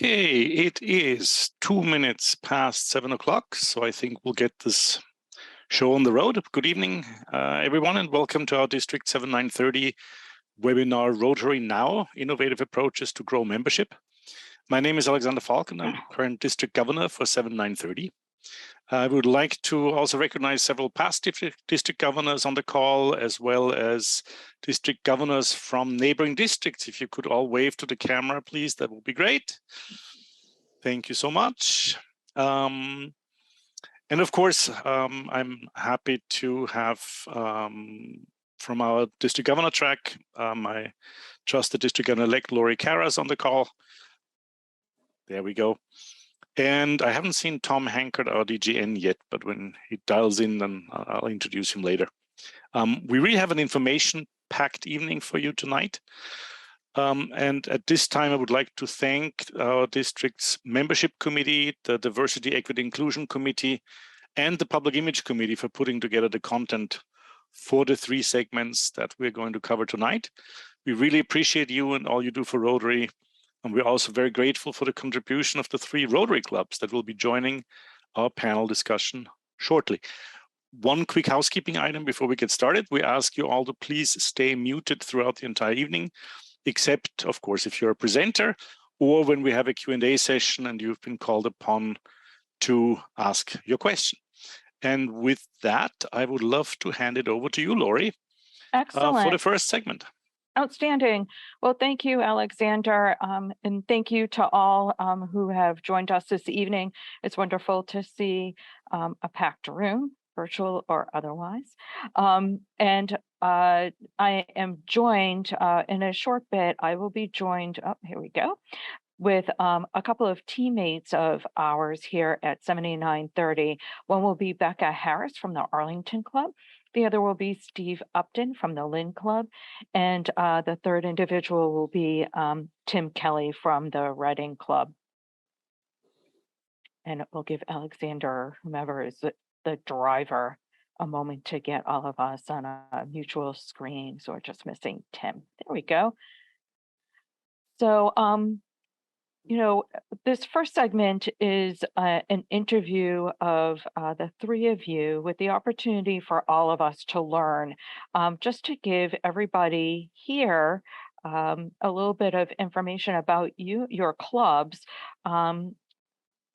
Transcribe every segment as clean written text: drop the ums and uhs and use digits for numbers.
Okay, it is 2 minutes past 7 o'clock, so I think we'll get this show on the road. Good evening, everyone, and welcome to our District 7930 webinar, Rotary Now, Innovative Approaches to Grow Membership. My name is Alexander Falk, and I'm current District Governor for 7930. I would like to also recognize several past district governors on the call, as well as district governors from neighboring districts. If you could all wave to the camera, please, that would be great. Thank you so much. And of course, I'm happy to have from our district governor track, my trusted district governor-elect Lori Karas on the call. There we go. And I haven't seen Tom Hankard, our DGN, yet, but when he dials in, then I'll introduce him later. We really have an information-packed evening for you tonight. And at this time, I would like to thank our district's membership committee, the Diversity, Equity, Inclusion Committee, and the Public Image Committee for putting together the content for the 3 segments that we're going to cover tonight. We really appreciate you and all you do for Rotary. And we're also very grateful for the contribution of the 3 Rotary clubs that will be joining our panel discussion shortly. One quick housekeeping item before we get started. We ask you all to please stay muted throughout the entire evening, except, of course, if you're a presenter or when we have a Q&A session and you've been called upon to ask your question. And with that, I would love to hand it over to you, Lori, for the first segment. Outstanding. Well, thank you, Alexander, and thank you to all who have joined us this evening. It's wonderful to see a packed room, virtual or otherwise. And I am joined in a short bit. I will be joined, here we go, with a couple of teammates of ours here at 7930. One will be Becca Harris from the Arlington Club. The other will be Steve Upton from the Lynn Club. And the third individual will be Tim Kelly from the Reading Club. And we'll give Alexander, whomever is the driver, a moment to get all of us on a mutual screen. So we're just missing Tim. There we go. So, you know, this first segment is an interview of the 3 of you with the opportunity for all of us to learn, just to give everybody here a little bit of information about your clubs.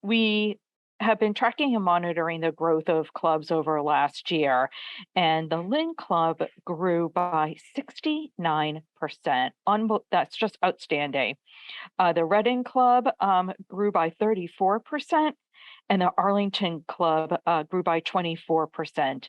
We have been tracking and monitoring the growth of clubs over last year, and the Lynn Club grew by 69%. That's just outstanding. The Reading Club grew by 34%, and the Arlington Club grew by 24%.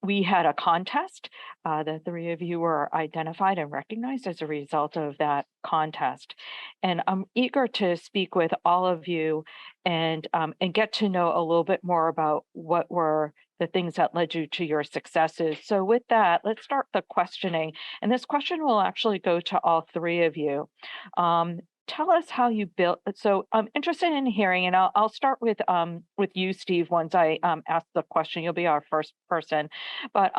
We had a contest. The 3 of you were identified and recognized as a result of that contest. And I'm eager to speak with all of you and get to know a little bit more about what were the things that led you to your successes. So with that, let's start the questioning. And this question will actually go to all 3 of you. Tell us how you built. So I'm interested in hearing, and I'll start with you, Steve, once I ask the question. You'll be our first person. But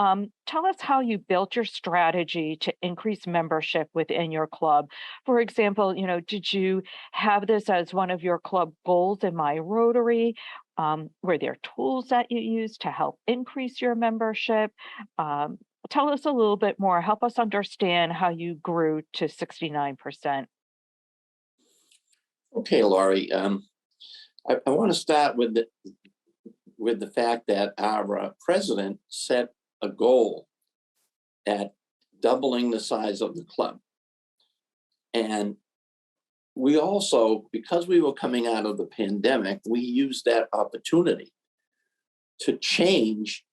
tell us how you built your strategy to increase membership within your club. For example, you know, did you have this as one of your club goals in My Rotary? Were there tools that you used to help increase your membership? Tell us a little bit more. Help us understand how you grew to 69%. Okay, Laurie. I want to start with the fact that our president set a goal at doubling the size of the club. And we also, because we were coming out of the pandemic, we used that opportunity to change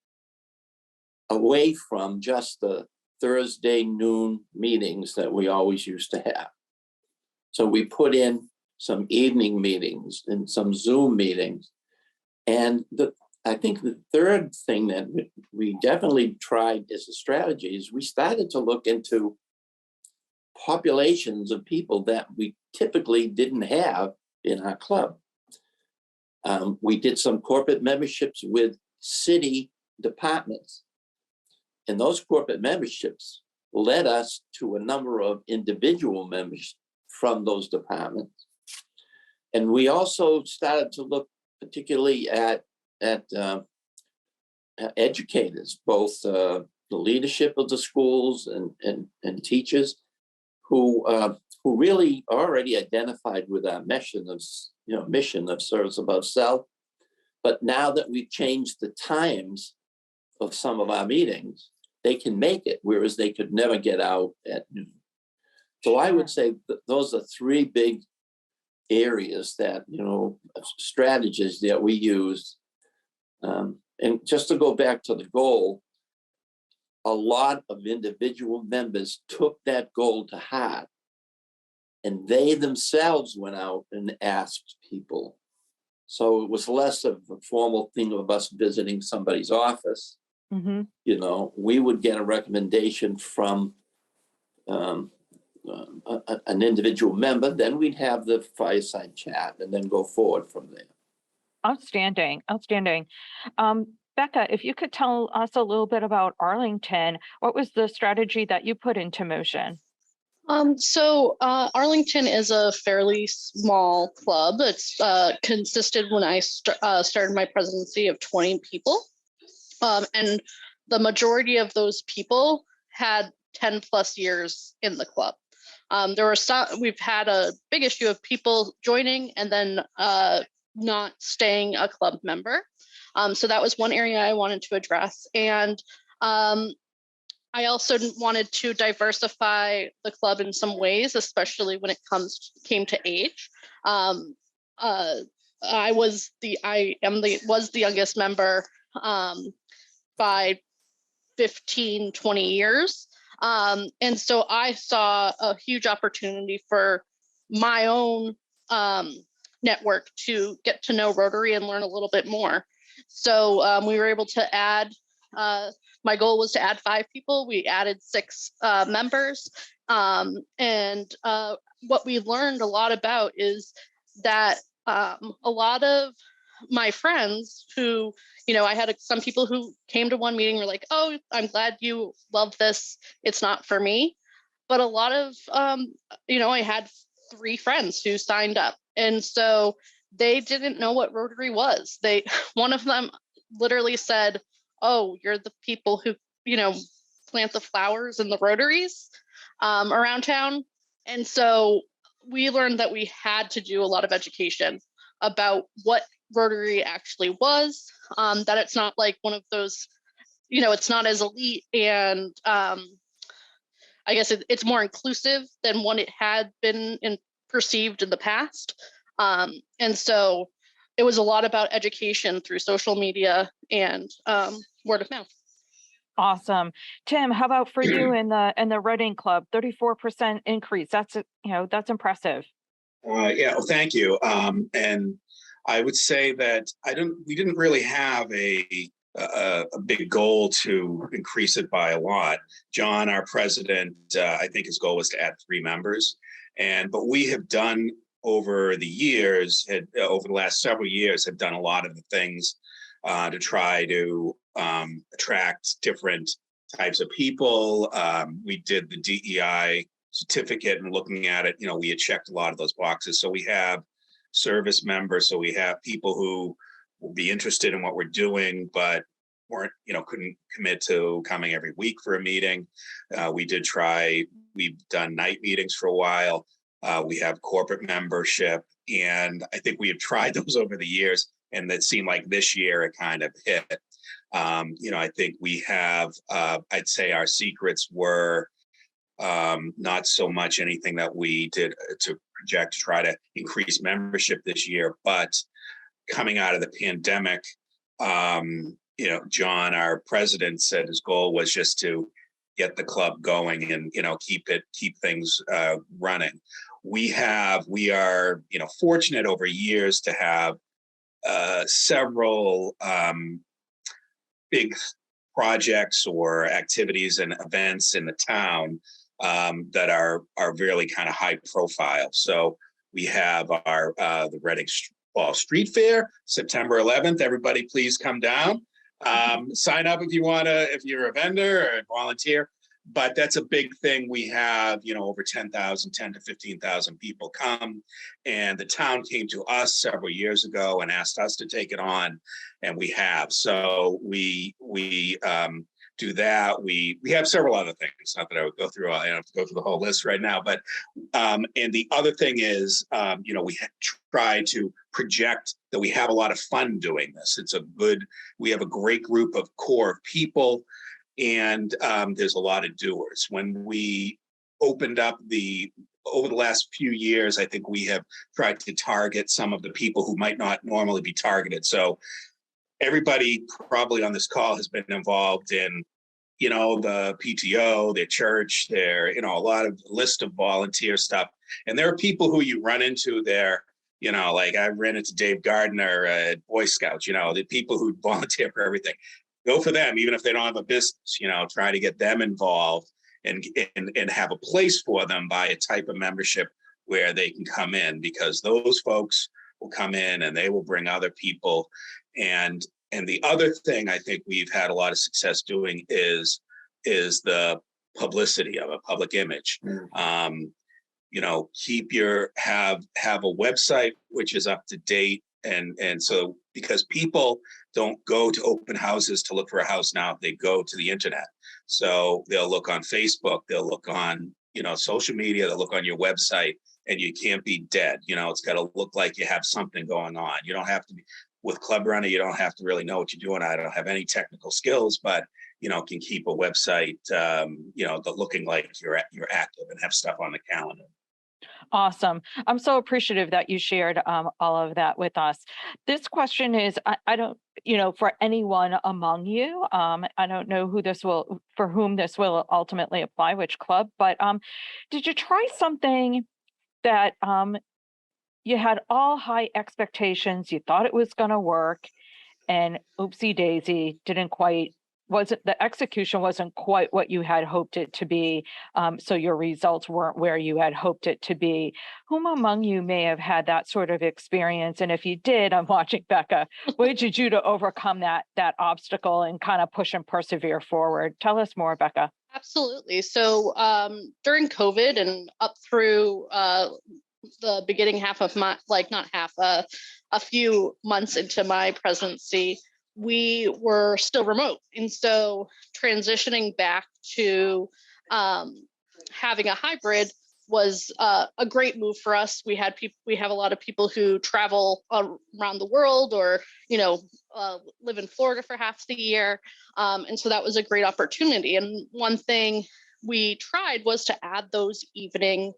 away from just the Thursday noon meetings that we always used to have. So we put in some evening meetings and some Zoom meetings. And I think the third thing that we definitely tried as a strategy is we started to look into populations of people that we typically didn't have in our club. We did some corporate memberships with city departments. And those corporate memberships led us to a number of individual members from those departments. And we also started to look particularly at educators, both the leadership of the schools and teachers who really already identified with our mission of service above self. But now that we've changed the times of some of our meetings, they can make it, whereas they could never get out at noon. So I would say that those are three big areas that, strategies that we use. And just to go back to the goal, a lot of individual members took that goal to heart, and they themselves went out and asked people. So it was less of a formal thing of us visiting somebody's office. Mm-hmm. We would get a recommendation from an individual member, then we'd have the fireside chat and then go forward from there. Outstanding. Becca, if you could tell us a little bit about Arlington, what was the strategy that you put into motion? Arlington is a fairly small club. It's consisted when I started my presidency of 20 people. And the majority of those people had 10 plus years in the club. We've had a big issue of people joining and then not staying a club member. So that was one area I wanted to address. And I also wanted to diversify the club in some ways, especially when it came to age. I was the youngest member by 15, 20 years. And so I saw a huge opportunity for my own network to get to know Rotary and learn a little bit more. So we were able to add, my goal was to add 5 people. We added 6 members. And what we learned a lot about is that a lot of my friends who, I had some people who came to one meeting were like, oh, I'm glad you love this. It's not for me. But a lot of, I had 3 friends who signed up. And so they didn't know what Rotary was. One of them literally said, oh, you're the people who, plant the flowers and the Rotaries around town. And so we learned that we had to do a lot of education about what Rotary actually was, that it's not like one of those, it's not as elite and I guess it's more inclusive than what it had been perceived in the past. And so it was a lot about education through social media and word of mouth. Awesome. Tim, how about for you in the Reading Club? 34% increase. That's impressive. Well, thank you. And I would say that we didn't really have a big goal to increase it by a lot. John, our president, I think his goal was to add 3 members. But we have done over the years, over the last several years, have done a lot of the things to try to attract different types of people. We did the DEI certificate, and looking at it, we had checked a lot of those boxes. So we have service members. So we have people who will be interested in what we're doing, but couldn't commit to coming every week for a meeting. We've done night meetings for a while. We have corporate membership, and I think we have tried those over the years, and it seemed like this year it kind of hit. I think we have, I'd say our secrets were not so much anything that we did to project to try to increase membership this year, but coming out of the pandemic, John, our president, said his goal was just to get the club going and, keep things running. We are, fortunate over years to have several big projects or activities and events in the town that are really kind of high profile. So we have the Reading Fall Street Fair, September 11th. Everybody please come down. Sign up if you're a vendor or a volunteer. but that's a big thing. We have, over 10,000, 10 to 15,000 people come, and the town came to us several years ago and asked us to take it on, and we have. So we do that. We have several other things. Not that I would go through. I don't have to go through the whole list right now, but and the other thing is, we try to project that we have a lot of fun doing this. We have a great group of core people, and there's a lot of doers. When we opened up over the last few years, I think we have tried to target some of the people who might not normally be targeted. So everybody probably on this call has been involved in, the PTO, their church, a lot of list of volunteer stuff. And there are people who you run into there, like I ran into Dave Gardner at Boy Scouts, the people who volunteer for everything. Go for them, even if they don't have a business, try to get them involved and have a place for them by a type of membership where they can come in, because those folks will come in and they will bring other people. And the other thing I think we've had a lot of success doing is the publicity of a public image. Have a website which is up to date, and so because people don't go to open houses to look for a house now, they go to the internet. So they'll look on Facebook, they'll look on social media, they'll look on your website, and you can't be dead. It's got to look like you have something going on. You don't have to be. With Club Runner, you don't have to really know what you're doing. I don't have any technical skills, but can keep a website, looking like you're active and have stuff on the calendar. Awesome. I'm so appreciative that you shared all of that with us. This question is, I don't, for anyone among you, I don't know for whom this will ultimately apply, which club, but did you try something that you had all high expectations, you thought it was going to work, and oopsie daisy, the execution wasn't quite what you had hoped it to be, so your results weren't where you had hoped it to be? Whom among you may have had that sort of experience? And if you did, I'm watching Becca, what did you do to overcome that obstacle and kind of push and persevere forward? Tell us more, Becca. Absolutely. So during COVID and up through the beginning half of a few months into my presidency, we were still remote. And so transitioning back to having a hybrid was a great move for us. We have a lot of people who travel around the world, or live in Florida for half the year, and so that was a great opportunity. And one thing we tried was to add those evening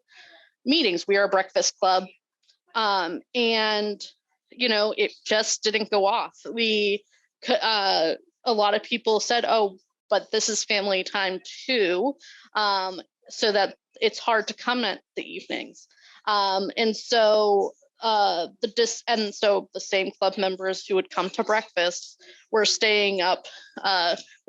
meetings. We are a breakfast club, and it just didn't go off. A lot of people said, "Oh, but this is family time too," so that it's hard to come at the evenings. And so the same club members who would come to breakfast were staying up.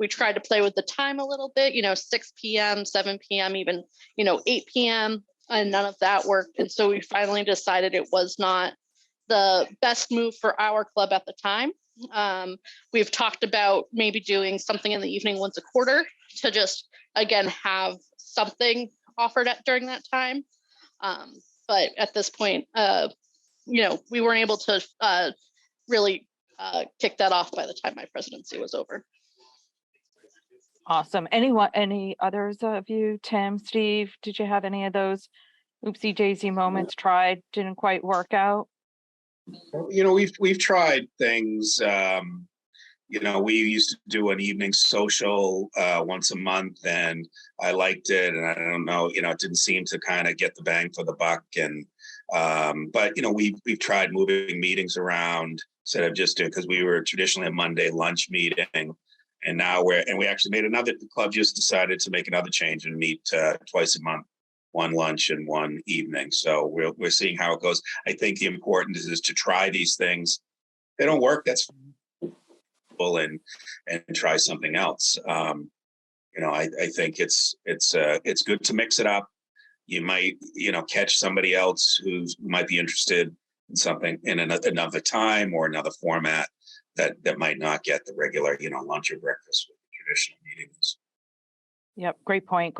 We tried to play with the time a little bit, 6 p.m., 7 p.m., even, 8 p.m., and none of that worked. And so we finally decided it was not the best move for our club at the time. We've talked about maybe doing something in the evening once a quarter to just, again, have something offered during that time. But at this point, we weren't able to really kick that off by the time my presidency was over. Awesome. Any others of you, Tim, Steve, did you have any of those oopsie daisy moments, tried, didn't quite work out? We've tried things. We used to do an evening social once a month, and I liked it. And I don't know, it didn't seem to kind of get the bang for the buck. And but we've tried moving meetings around instead of just doing, because we were traditionally a Monday lunch meeting, and now we actually made the club just decided to make another change and meet twice a month. One lunch and one evening. So we're seeing how it goes. I think the important is to try these things. If they don't work, that's fine, and try something else. I think it's good to mix it up. You might catch somebody else who might be interested in something in another time or another format that might not get the regular lunch or breakfast with the traditional meetings. Yep, great point,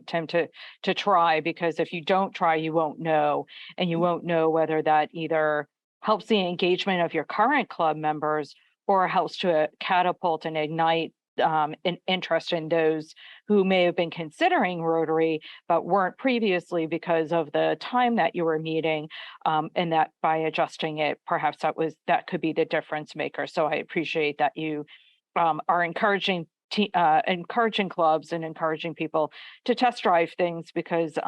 Tim, to try, because if you don't try, you won't know, and you won't know whether that either helps the engagement of your current club members or helps to catapult and ignite an interest in those who may have been considering Rotary but weren't previously because of the time that you were meeting, and that by adjusting it, perhaps that could be the difference maker. So I appreciate that you are encouraging clubs and encouraging people to test drive things, because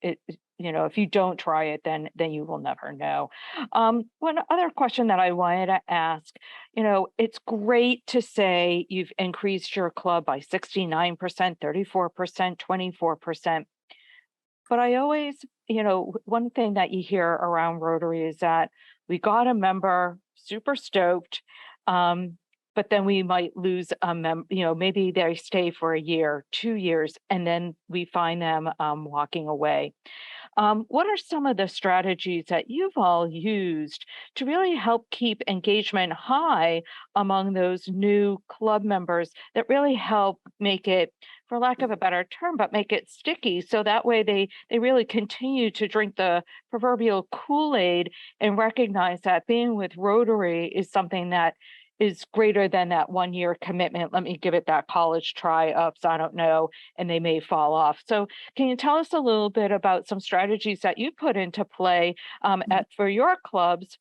if you don't try it, then you will never know. One other question that I wanted to ask, it's great to say you've increased your club by 69%, 34%, 24%. But I always, one thing that you hear around Rotary is that we got a member super stoked, but then we might lose a maybe they stay for a year, 2 years, and then we find them walking away. What are some of the strategies that you've all used to really help keep engagement high among those new club members that really help make it, for lack of a better term, but make it sticky, so that way they really continue to drink the proverbial Kool-Aid and recognize that being with Rotary is something that is greater than that 1 year commitment. Let me give it that college try-ups, I don't know, and they may fall off. So can you tell us a little bit about some strategies that you put into play for your clubs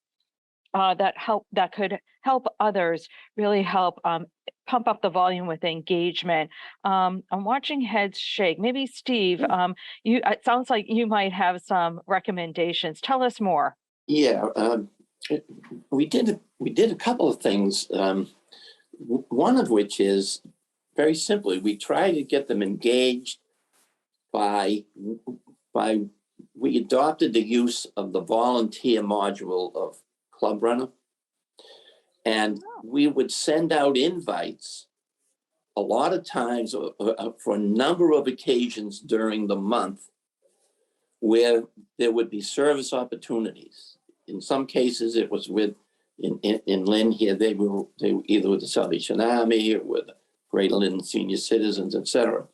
that could help others really help pump up the volume with engagement? I'm watching heads shake. Maybe Steve, it sounds like you might have some recommendations. Tell us more. Yeah, we did a couple of things. One of which is, very simply, we try to get them engaged by we adopted the use of the volunteer module of Club Runner, and we would send out invites a lot of times for a number of occasions during the month where there would be service opportunities. In some cases, it was in Lynn here, they were either with the Salvation Army or with Greater Lynn Senior Citizens, etc.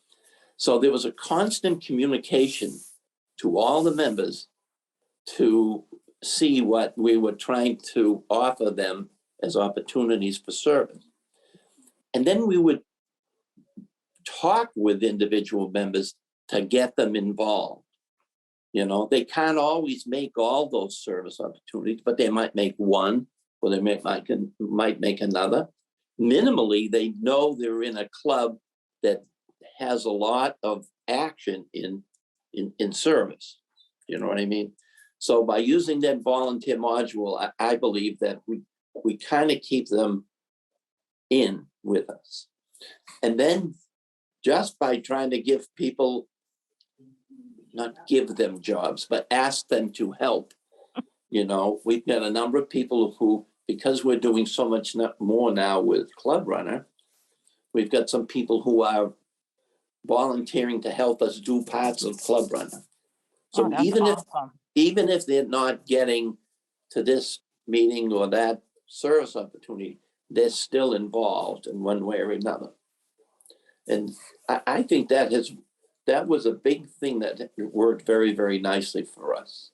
So there was a constant communication to all the members to see what we were trying to offer them as opportunities for service. And then we would talk with individual members to get them involved. They can't always make all those service opportunities, but they might make one, or they might make another. Minimally, they know they're in a club that has a lot of action in service. You know what I mean? So by using that volunteer module, I believe that we kind of keep them in with us. And then just by trying to give people, not give them jobs, but ask them to help. We've got a number of people who, because we're doing so much more now with Club Runner, we've got some people who are volunteering to help us do parts of Club Runner. So even if they're not getting to this meeting or that service opportunity, they're still involved in one way or another. And I think that was a big thing that worked very, very nicely for us.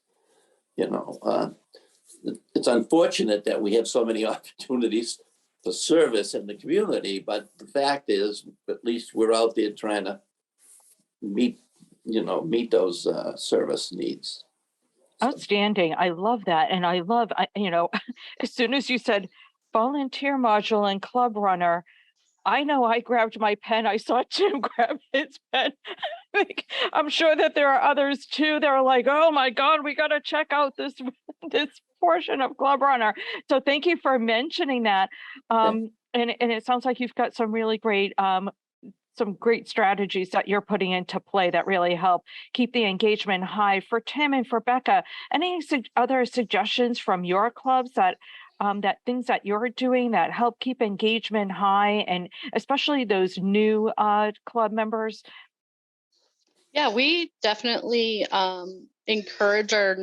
It's unfortunate that we have so many opportunities for service in the community, but the fact is, at least we're out there trying to meet those service needs. Outstanding. I love that. And I love, as soon as you said volunteer module and Club Runner, I know I grabbed my pen. I saw Tim grab his pen. I'm sure that there are others too. They're like, oh my God, we got to check out this portion of Club Runner. So thank you for mentioning that. And it sounds like you've got some really great strategies that you're putting into play that really help keep the engagement high. For Tim and for Becca, any other suggestions from your clubs that things that you're doing that help keep engagement high, and especially those new club members? Yeah, we definitely encourage our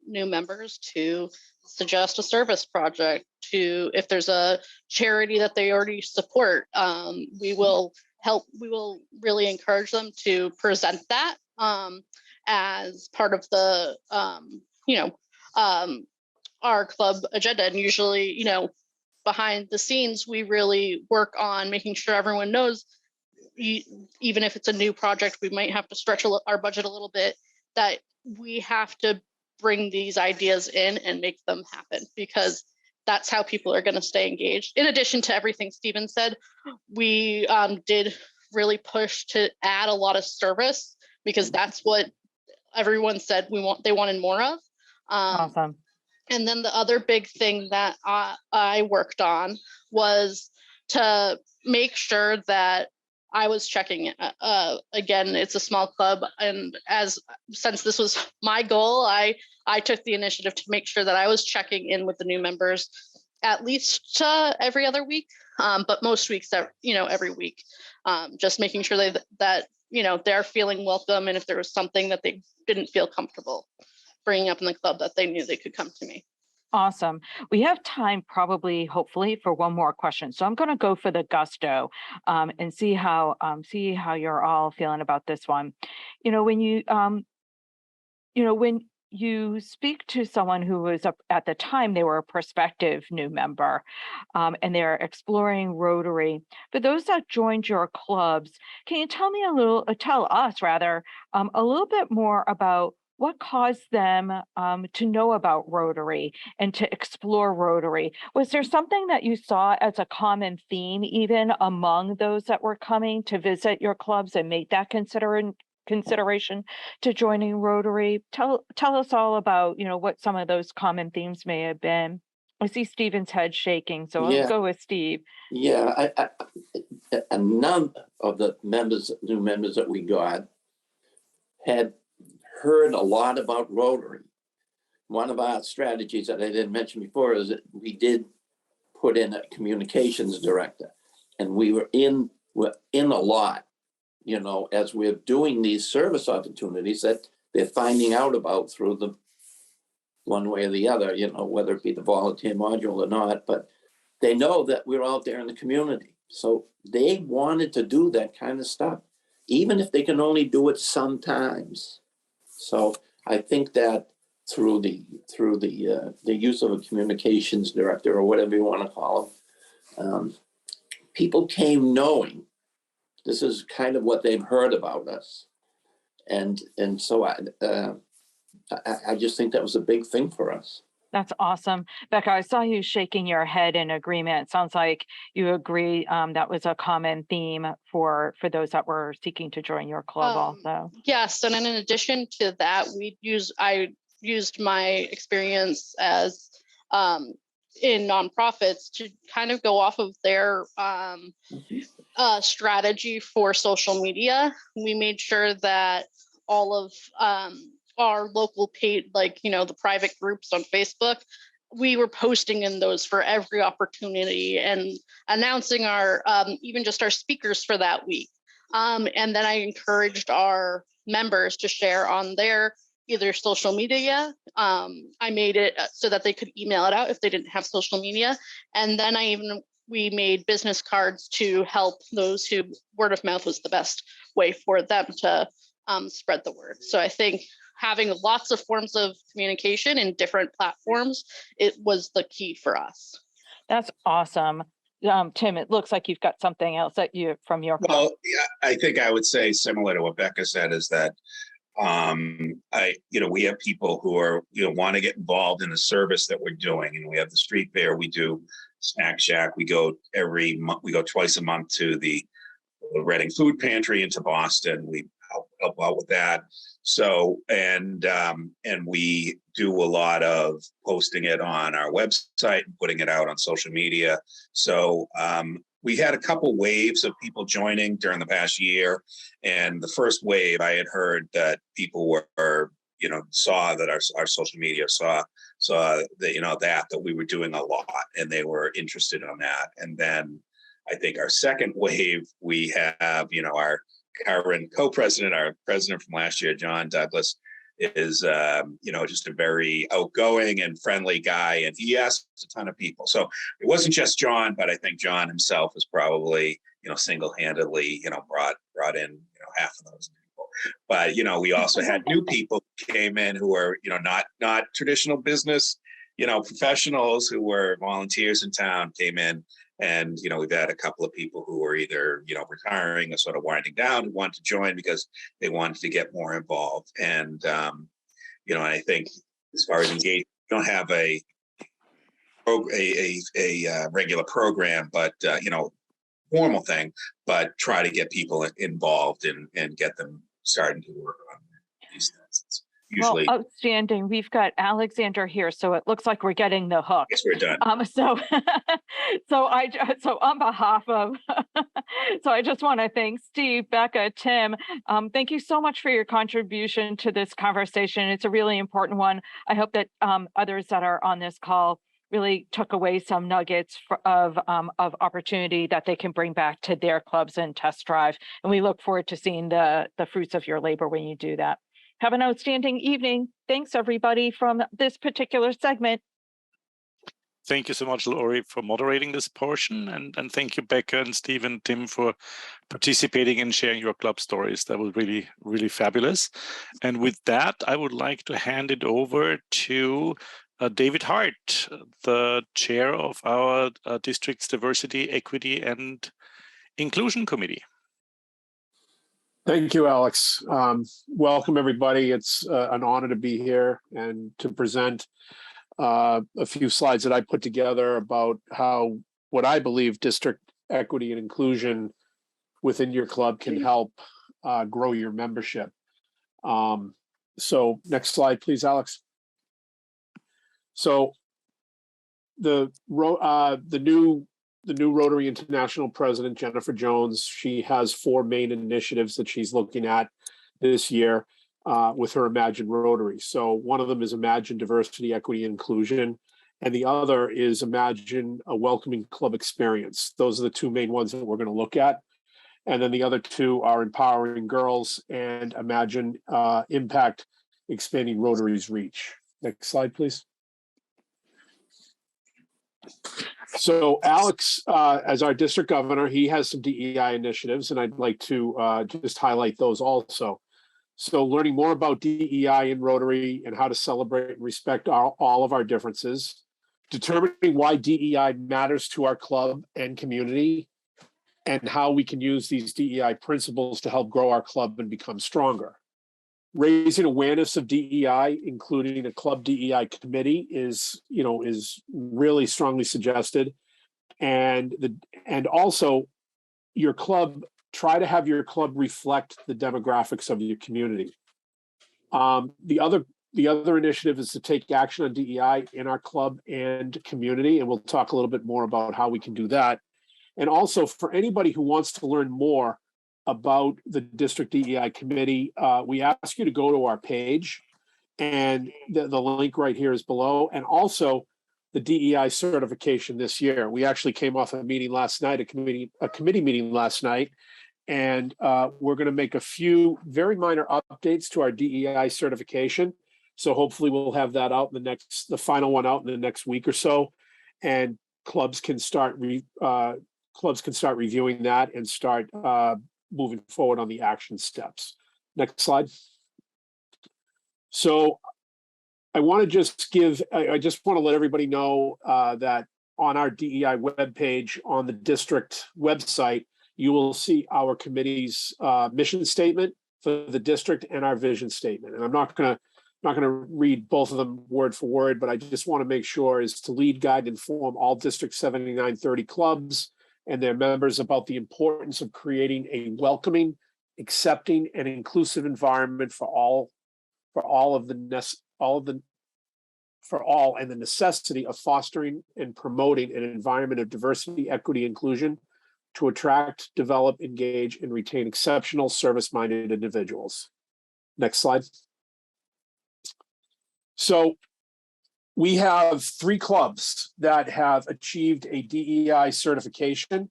new members to suggest a service project. If there's a charity that they already support, we will we will really encourage them to present that as part of the, our club agenda. And usually, behind the scenes, we really work on making sure everyone knows, even if it's a new project, we might have to stretch our budget a little bit, that we have to bring these ideas in and make them happen, because that's how people are going to stay engaged. In addition to everything Stephen said, we did really push to add a lot of service, because that's what everyone said they wanted more of. Awesome. And then the other big thing that I worked on was to make sure that I was checking. Again, it's a small club, and since this was my goal, I took the initiative to make sure that I was checking in with the new members at least every other week, but most weeks, every week, just making sure that they're feeling welcome, and if there was something that they didn't feel comfortable bringing up in the club, that they knew they could come to me. Awesome. We have time hopefully for one more question. So I'm going to go for the gusto and see how you're all feeling about this one. When you speak to someone who was at the time, they were a prospective new member and they're exploring Rotary. For those that joined your clubs, can you tell us a little bit more about what caused them to know about Rotary and to explore Rotary? Was there something that you saw as a common theme, even among those that were coming to visit your clubs and make that consideration to joining Rotary? Tell us all about, what some of those common themes may have been. I see Stephen's head shaking, so I'll go with Steve. Yeah, a number of the new members that we got had heard a lot about Rotary. One of our strategies that I didn't mention before is that we did put in a communications director, and we're in a lot, as we're doing these service opportunities that they're finding out about through the one way or the other, whether it be the volunteer module or not, but they know that we're out there in the community. So they wanted to do that kind of stuff, even if they can only do it sometimes. So I think that through the use of a communications director, or whatever you want to call them, people came knowing this is kind of what they've heard about us, and so I just think that was a big thing for us. That's awesome. Becca, I saw you shaking your head in agreement. It sounds like you agree that was a common theme for those that were seeking to join your club also. Yes, and in addition to that, I used my experience as in nonprofits to kind of go off of their strategy for social media. We made sure that all of our local paid, the private groups on Facebook, we were posting in those for every opportunity and announcing our even just our speakers for that week. And then I encouraged our members to share on their either social media. I made it so that they could email it out if they didn't have social media. And then we made business cards to help those who word of mouth was the best way for them to spread the word. So I think having lots of forms of communication in different platforms, it was the key for us. That's awesome. Tim, it looks like you've got something else from your part. Well, yeah, I think I would say similar to what Becca said is that we have people who are, want to get involved in the service that we're doing. And we have the street fair, we do Snack Shack. We go every month, we go twice a month to the Reading Food Pantry into Boston. We help out with that. So, and we do a lot of posting it on our website and putting it out on social media. So we had a couple waves of people joining during the past year. And the first wave, I had heard that people were, saw that our social media saw that we were doing a lot and they were interested in that. And then I think our second wave, we have, our current co-president, our president from last year, John Douglas, is, just a very outgoing and friendly guy. And he asked a ton of people. So it wasn't just John, but I think John himself is probably, single-handedly, brought in, half of those people. But, we also had new people who came in who were, not traditional business, professionals who were volunteers in town came in. And, we've had a couple of people who were either, retiring or sort of winding down who wanted to join because they wanted to get more involved. And, I think as far as engagement, we don't have a regular program, but, formal thing, but try to get people involved and get them starting to work on these things. It's usually outstanding. We've got Alexander here, so it looks like we're getting the hook. Yes, we're done. So on behalf of, so I just want to thank Steve, Becca, Tim. Thank you so much for your contribution to this conversation. It's a really important one. I hope that others that are on this call really took away some nuggets of opportunity that they can bring back to their clubs and test drive. And we look forward to seeing the fruits of your labor when you do that. Have an outstanding evening. Thanks, everybody, from this particular segment. Thank you so much, Lori, for moderating this portion. And thank you, Becca and Steve and Tim, for participating and sharing your club stories. That was really, really fabulous. And with that, I would like to hand it over to David Hart, the chair of our district's Diversity, Equity, and Inclusion Committee. Thank you, Alex. Welcome, everybody. It's an honor to be here and to present a few slides that I put together about how what I believe district equity and inclusion within your club can help grow your membership. So next slide, please, Alex. So the new Rotary International President, Jennifer Jones, she has 4 main initiatives that she's looking at this year with her Imagine Rotary. So one of them is Imagine Diversity, Equity, and Inclusion, and the other is Imagine a Welcoming Club Experience. Those are the 2 main ones that we're going to look at. And then the other 2 are Empowering Girls and Imagine Impact, Expanding Rotary's Reach. Next slide, please. So Alex, as our district governor, he has some DEI initiatives, and I'd like to just highlight those also. So learning more about DEI in Rotary and how to celebrate and respect all of our differences, determining why DEI matters to our club and community, and how we can use these DEI principles to help grow our club and become stronger. Raising awareness of DEI, including a club DEI committee, is really strongly suggested, and also your club. Try to have your club reflect the demographics of your community. The other initiative is to take action on DEI in our club and community, and we'll talk a little bit more about how we can do that. And also, for anybody who wants to learn more about the district DEI committee, we ask you to go to our page, and the link right here is below. And also the DEI certification this year. We actually came off a meeting last night, a committee meeting last night, and we're going to make a few very minor updates to our DEI certification. So hopefully we'll have that out in the final one out in the next week or so, and clubs can start reviewing that and start moving forward on the action steps. Next slide. So I want to I just want to let everybody know that on our DEI webpage on the district website, you will see our committee's mission statement for the district and our vision statement. And I'm not going to read both of them word for word, but I just want to make sure is to lead, guide, and inform all District 7930 clubs and their members about the importance of creating a welcoming, accepting, and inclusive environment for all, and the necessity of fostering and promoting an environment of diversity, equity, inclusion to attract, develop, engage, and retain exceptional service-minded individuals. Next slide. So we have 3 clubs that have achieved a DEI certification,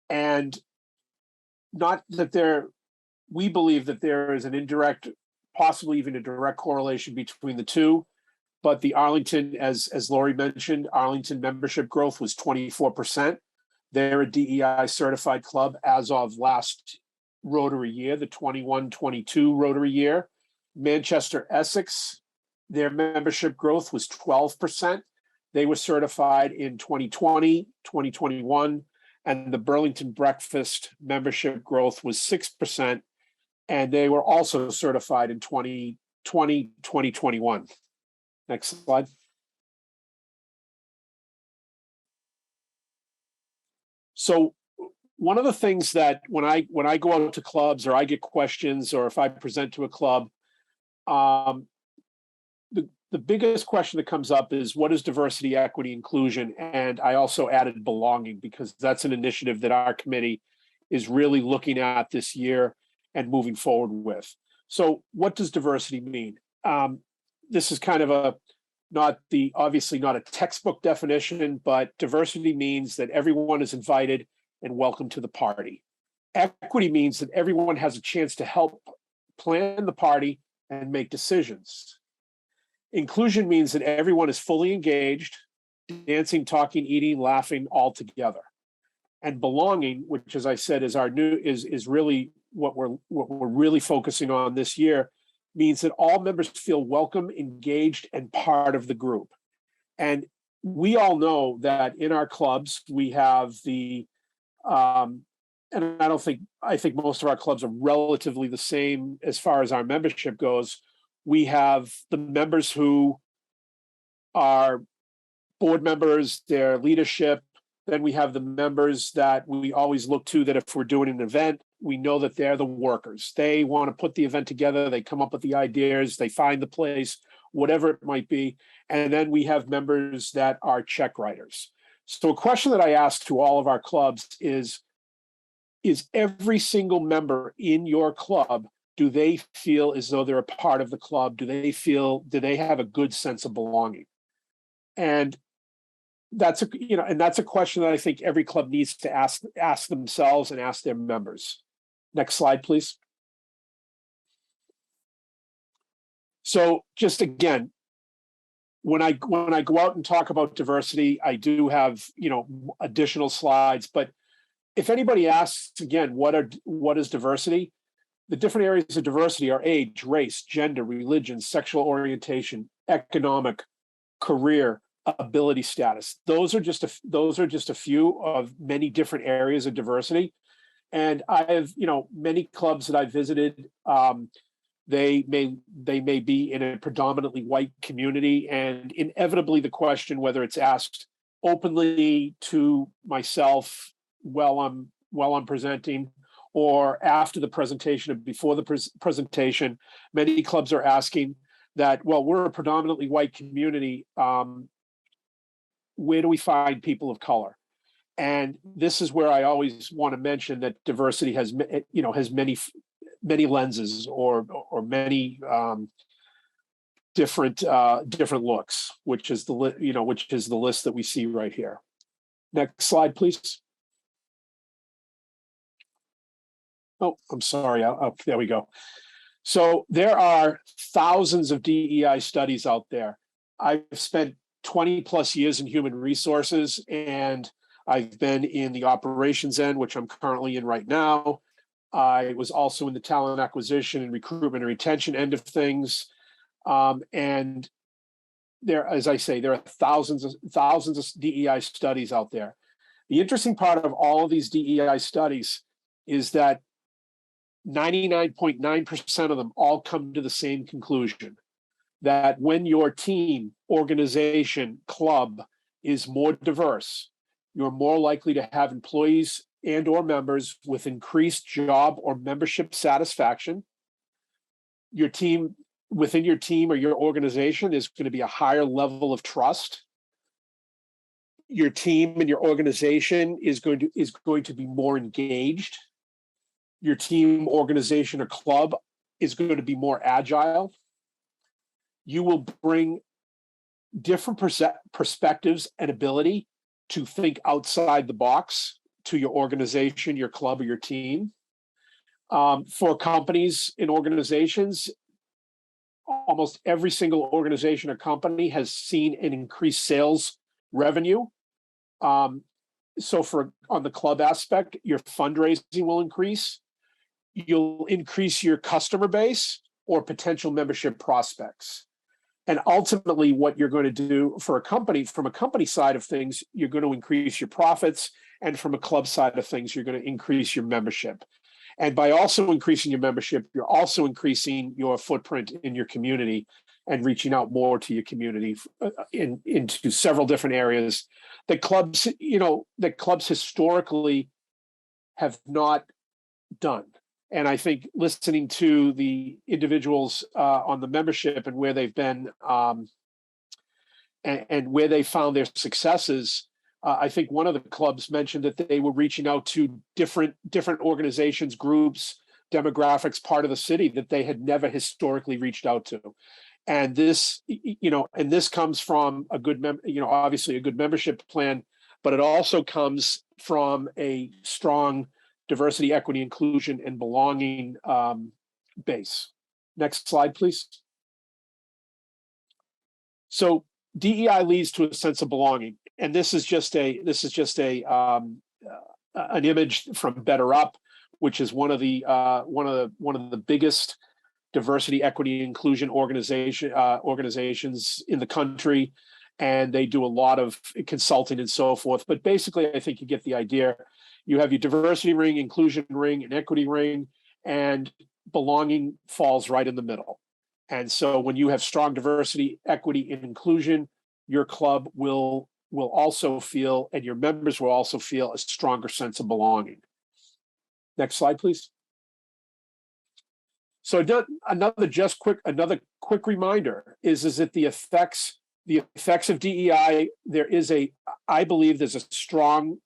and not that we believe that there is an indirect, possibly even a direct correlation between the 2, but the Arlington, as Lori mentioned, Arlington membership growth was 24%. They're a DEI certified club as of last Rotary year, the 21-22 Rotary year. Manchester Essex, their membership growth was 12%. They were certified in 2020, 2021, and the Burlington Breakfast membership growth was 6%, and they were also certified in 2020, 2021. Next slide. So one of the things that when I go out to clubs or I get questions or if I present to a club, the biggest question that comes up is what is diversity, equity, inclusion? And I also added belonging because that's an initiative that our committee is really looking at this year and moving forward with. So what does diversity mean? This is kind of obviously not a textbook definition, but diversity means that everyone is invited and welcome to the party. Equity means that everyone has a chance to help plan the party and make decisions. Inclusion means that everyone is fully engaged, dancing, talking, eating, laughing all together. And belonging, which, as I said, is is really what we're really focusing on this year, means that all members feel welcome, engaged, and part of the group. And we all know that in our clubs we have and I think most of our clubs are relatively the same as far as our membership goes. We have the members who are board members, their leadership. Then we have the members that we always look to that if we're doing an event, we know that they're the workers. They want to put the event together. They come up with the ideas. They find the place, whatever it might be. And then we have members that are check writers. So a question that I ask to all of our clubs is every single member in your club, do they feel as though they're a part of the club? Do they have a good sense of belonging? And that's a question that I think every club needs to ask themselves and ask their members. Next slide, please. So just again, when I go out and talk about diversity, I do have additional slides, but if anybody asks again, what is diversity? The different areas of diversity are age, race, gender, religion, sexual orientation, economic, career, ability status. Those are just a few of many different areas of diversity. And I have, many clubs that I visited, they may be in a predominantly white community, and inevitably the question, whether it's asked openly to myself while I'm presenting or after the presentation or before the presentation, many clubs are asking that, well, we're a predominantly white community. Where do we find people of color? And this is where I always want to mention that diversity has many lenses or many different looks, which is the list that we see right here. Next slide, please. Oh, I'm sorry. There we go. So there are thousands of DEI studies out there. I've spent 20 plus years in human resources, and I've been in the operations end, which I'm currently in right now. I was also in the talent acquisition and recruitment and retention end of things. And there, as I say, there are thousands of DEI studies out there. The interesting part of all of these DEI studies is that 99.9% of them all come to the same conclusion, that when your team, organization, club is more diverse, you're more likely to have employees and or members with increased job or membership satisfaction. Your team, within your team or your organization, is going to be a higher level of trust. Your team and your organization is going to be more engaged. Your team, organization, or club is going to be more agile. You will bring different perspectives and ability to think outside the box to your organization, your club, or your team. For companies and organizations, almost every single organization or company has seen an increased sales revenue so on the club aspect, your fundraising will increase. You'll increase your customer base or potential membership prospects. And ultimately, what you're going to do for a company, from a company side of things, you're going to increase your profits. And from a club side of things, you're going to increase your membership. And by also increasing your membership, you're also increasing your footprint in your community and reaching out more to your community into several different areas that clubs, historically have not done. And I think listening to the individuals on the membership and where they've been and where they found their successes, I think one of the clubs mentioned that they were reaching out to different organizations, groups, demographics, part of the city that they had never historically reached out to. And this, this comes from a good, obviously a good membership plan, but it also comes from a strong diversity, equity, inclusion, and belonging base. Next slide, please. So DEI leads to a sense of belonging, and this is just an image from Better Up, which is one of the biggest diversity, equity, inclusion organizations in the country, and they do a lot of consulting and so forth. But basically, I think you get the idea. You have your diversity ring, inclusion ring, and equity ring, and belonging falls right in the middle. And so when you have strong diversity, equity, and inclusion, your club will also feel, and your members will also feel, a stronger sense of belonging. Next slide, please. So another quick reminder is that the effects of DEI, I believe there's a strong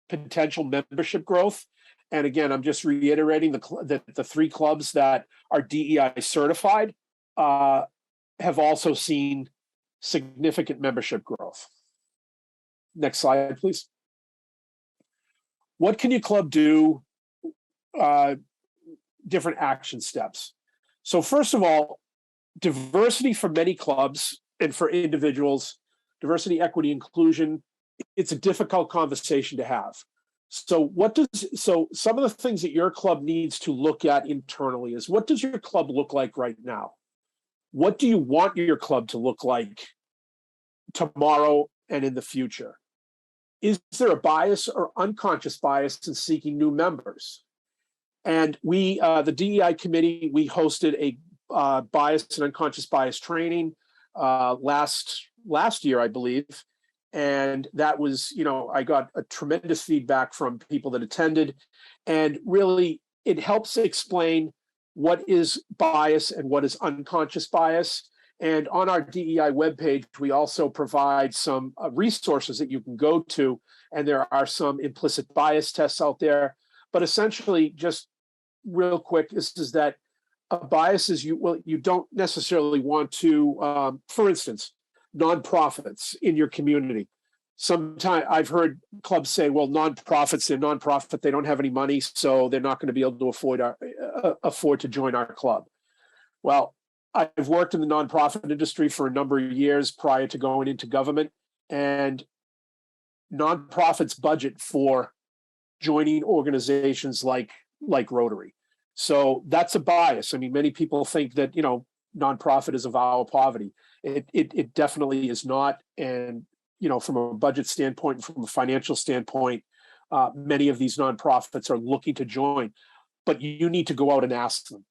potential membership growth. And again, I'm just reiterating that the 3 clubs that are DEI certified have also seen significant membership growth. Next slide, please. What can your club do? Different action steps. So first of all, diversity for many clubs and for individuals, diversity, equity, inclusion, it's a difficult conversation to have. So some of the things that your club needs to look at internally is, what does your club look like right now? What do you want your club to look like tomorrow and in the future? Is there a bias or unconscious bias in seeking new members? And we, the DEI committee, we hosted a bias and unconscious bias training last year, I believe. And that was, I got a tremendous feedback from people that attended. And really, it helps explain what is bias and what is unconscious bias. And on our DEI webpage, we also provide some resources that you can go to. And there are some implicit bias tests out there. But essentially, just real quick, this is that a bias is you don't necessarily want to, for instance, nonprofits in your community. Sometimes I've heard clubs say, well, they're nonprofit, they don't have any money, so they're not going to be able to afford to join our club. Well, I've worked in the nonprofit industry for a number of years prior to going into government, and nonprofits budget for joining organizations like Rotary. So that's a bias. I mean, many people think that, nonprofit is a vow of poverty. It definitely is not. And, from a budget standpoint, from a financial standpoint, many of these nonprofits are looking to join, but you need to go out and ask them.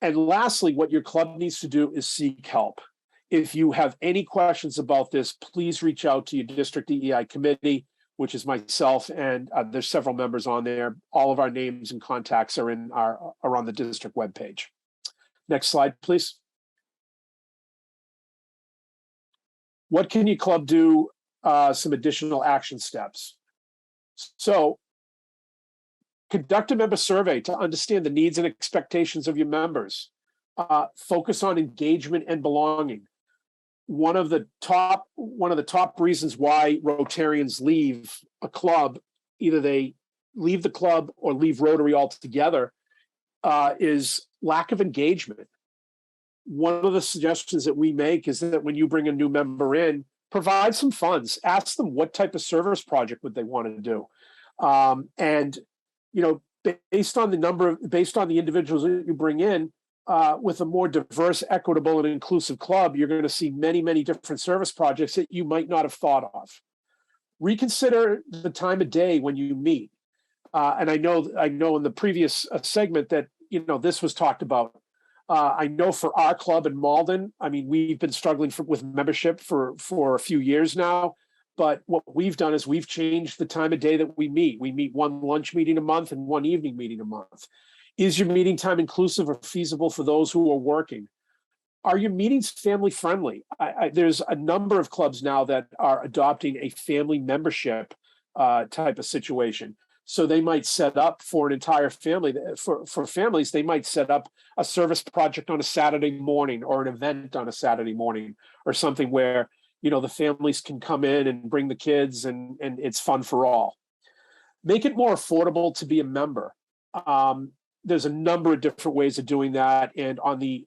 And lastly, what your club needs to do is seek help. If you have any questions about this, please reach out to your district DEI committee, which is myself, and there's several members on there. All of our names and contacts are on the district webpage. Next slide, please. What can your club do? Some additional action steps. So, conduct a member survey to understand the needs and expectations of your members. Focus on engagement and belonging. One of the top reasons why Rotarians leave a club, either they leave the club or leave Rotary altogether, is lack of engagement. One of the suggestions that we make is that when you bring a new member in, provide some funds. Ask them what type of service project would they want to do. And, you know, based on the individuals that you bring in, with a more diverse, equitable, and inclusive club, you're going to see many, many different service projects that you might not have thought of. Reconsider the time of day when you meet. And I know in the previous segment that, you know, this was talked about. I know for our club in Malden, I mean, we've been struggling with membership for a few years now. But what we've done is we've changed the time of day that we meet. We meet one lunch meeting a month and one evening meeting a month. Is your meeting time inclusive or feasible for those who are working? Are your meetings family friendly? There's a number of clubs now that are adopting a family membership type of situation. So they might set up for an entire family, for families, they might set up a service project on a Saturday morning or an event on a Saturday morning or something where, you know, the families can come in and bring the kids and it's fun for all. Make it more affordable to be a member. There's a number of different ways of doing that, and on the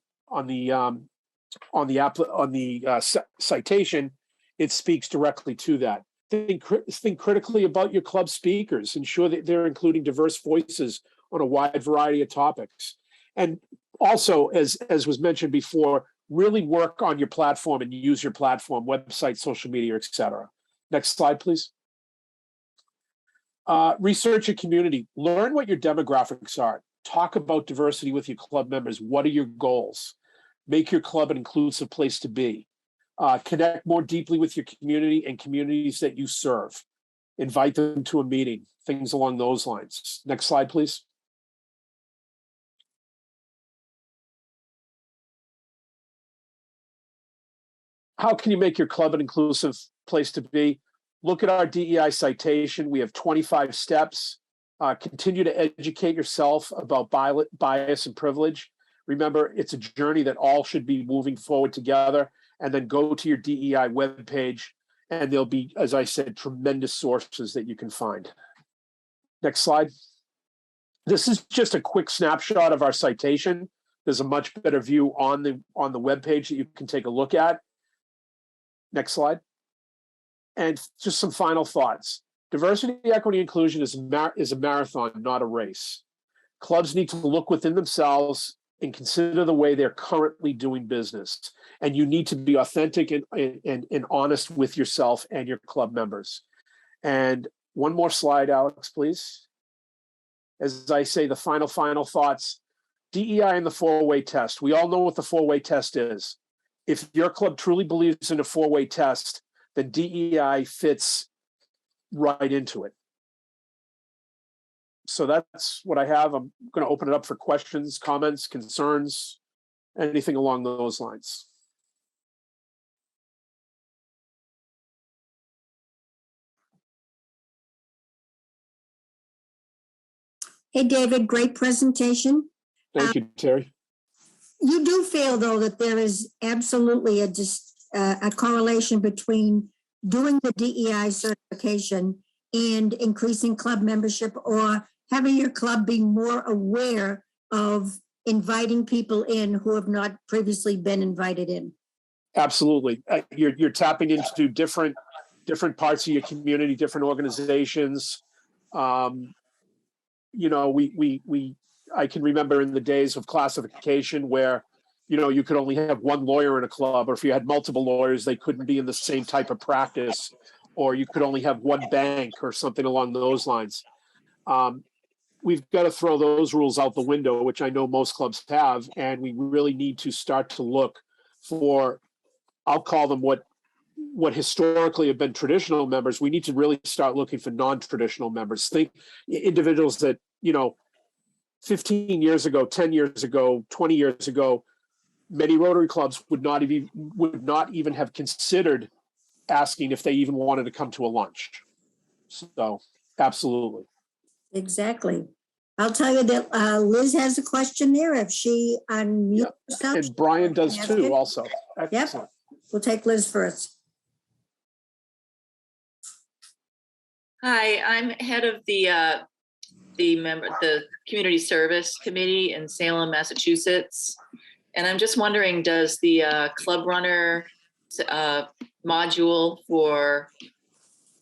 citation, it speaks directly to that. Think critically about your club speakers. Ensure that they're including diverse voices on a wide variety of topics, and also, as was mentioned before, really work on your platform and use your platform, website, social media, etc. Next slide, please. Research your community. Learn what your demographics are. Talk about diversity with your club members. What are your goals? Make your club an inclusive place to be. Connect more deeply with your community and communities that you serve. Invite them to a meeting, things along those lines. Next slide, please. How can you make your club an inclusive place to be? Look at our DEI citation. We have 25 steps. Continue to educate yourself about bias and privilege. Remember, it's a journey that all should be moving forward together. And then go to your DEI webpage, and there'll be, as I said, tremendous sources that you can find. Next slide. This is just a quick snapshot of our citation. There's a much better view on the webpage that you can take a look at. Next slide. And just some final thoughts. Diversity, equity, inclusion is a marathon, not a race. Clubs need to look within themselves and consider the way they're currently doing business. And you need to be authentic and honest with yourself and your club members. And one more slide, Alex, please. As I say, the final thoughts. DEI and the four-way test. We all know what the four-way test is. If your club truly believes in a four-way test, then DEI fits right into it. So that's what I have. I'm going to open it up for questions, comments, concerns, anything along those lines. Hey, David, great presentation. Thank you, Terry. You do feel, though, that there is absolutely a correlation between doing the DEI certification and increasing club membership, or having your club be more aware of inviting people in who have not previously been invited in. Absolutely. You're tapping into different parts of your community, different organizations. You know, I can remember in the days of classification where, you know, you could only have one lawyer in a club, or if you had multiple lawyers, they couldn't be in the same type of practice, or you could only have one bank or something along those lines. We've got to throw those rules out the window, which I know most clubs have, and we really need to start to look for, I'll call them what historically have been traditional members. We need to really start looking for non-traditional members. Think individuals that, you know, 15 years ago, 10 years ago, 20 years ago, many Rotary clubs would not even have considered asking if they even wanted to come to a lunch. So, absolutely. Exactly. I'll tell you that Liz has a question there. If she unmutes herself. And Brian does too, also. Excellent. Yep. We'll take Liz first. Hi, I'm head of the Community Service Committee in Salem, Massachusetts. And I'm just wondering, does the club runner module for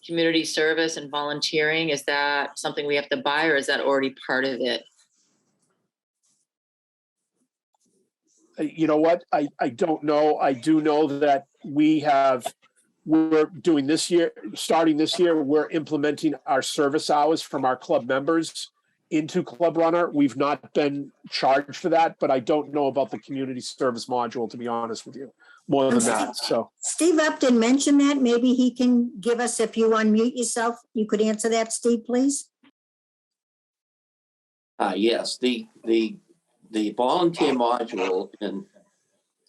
community service and volunteering? Is that something we have to buy, or is that already part of it? You know what? I don't know. I do know that we're doing this year, starting this year, we're implementing our service hours from our club members into Club Runner. We've not been charged for that, but I don't know about the community service module, to be honest with you, more than that. So Steve Upton mentioned that. Maybe he can give us, if you unmute yourself, you could answer that, Steve, please. Yes, the volunteer module in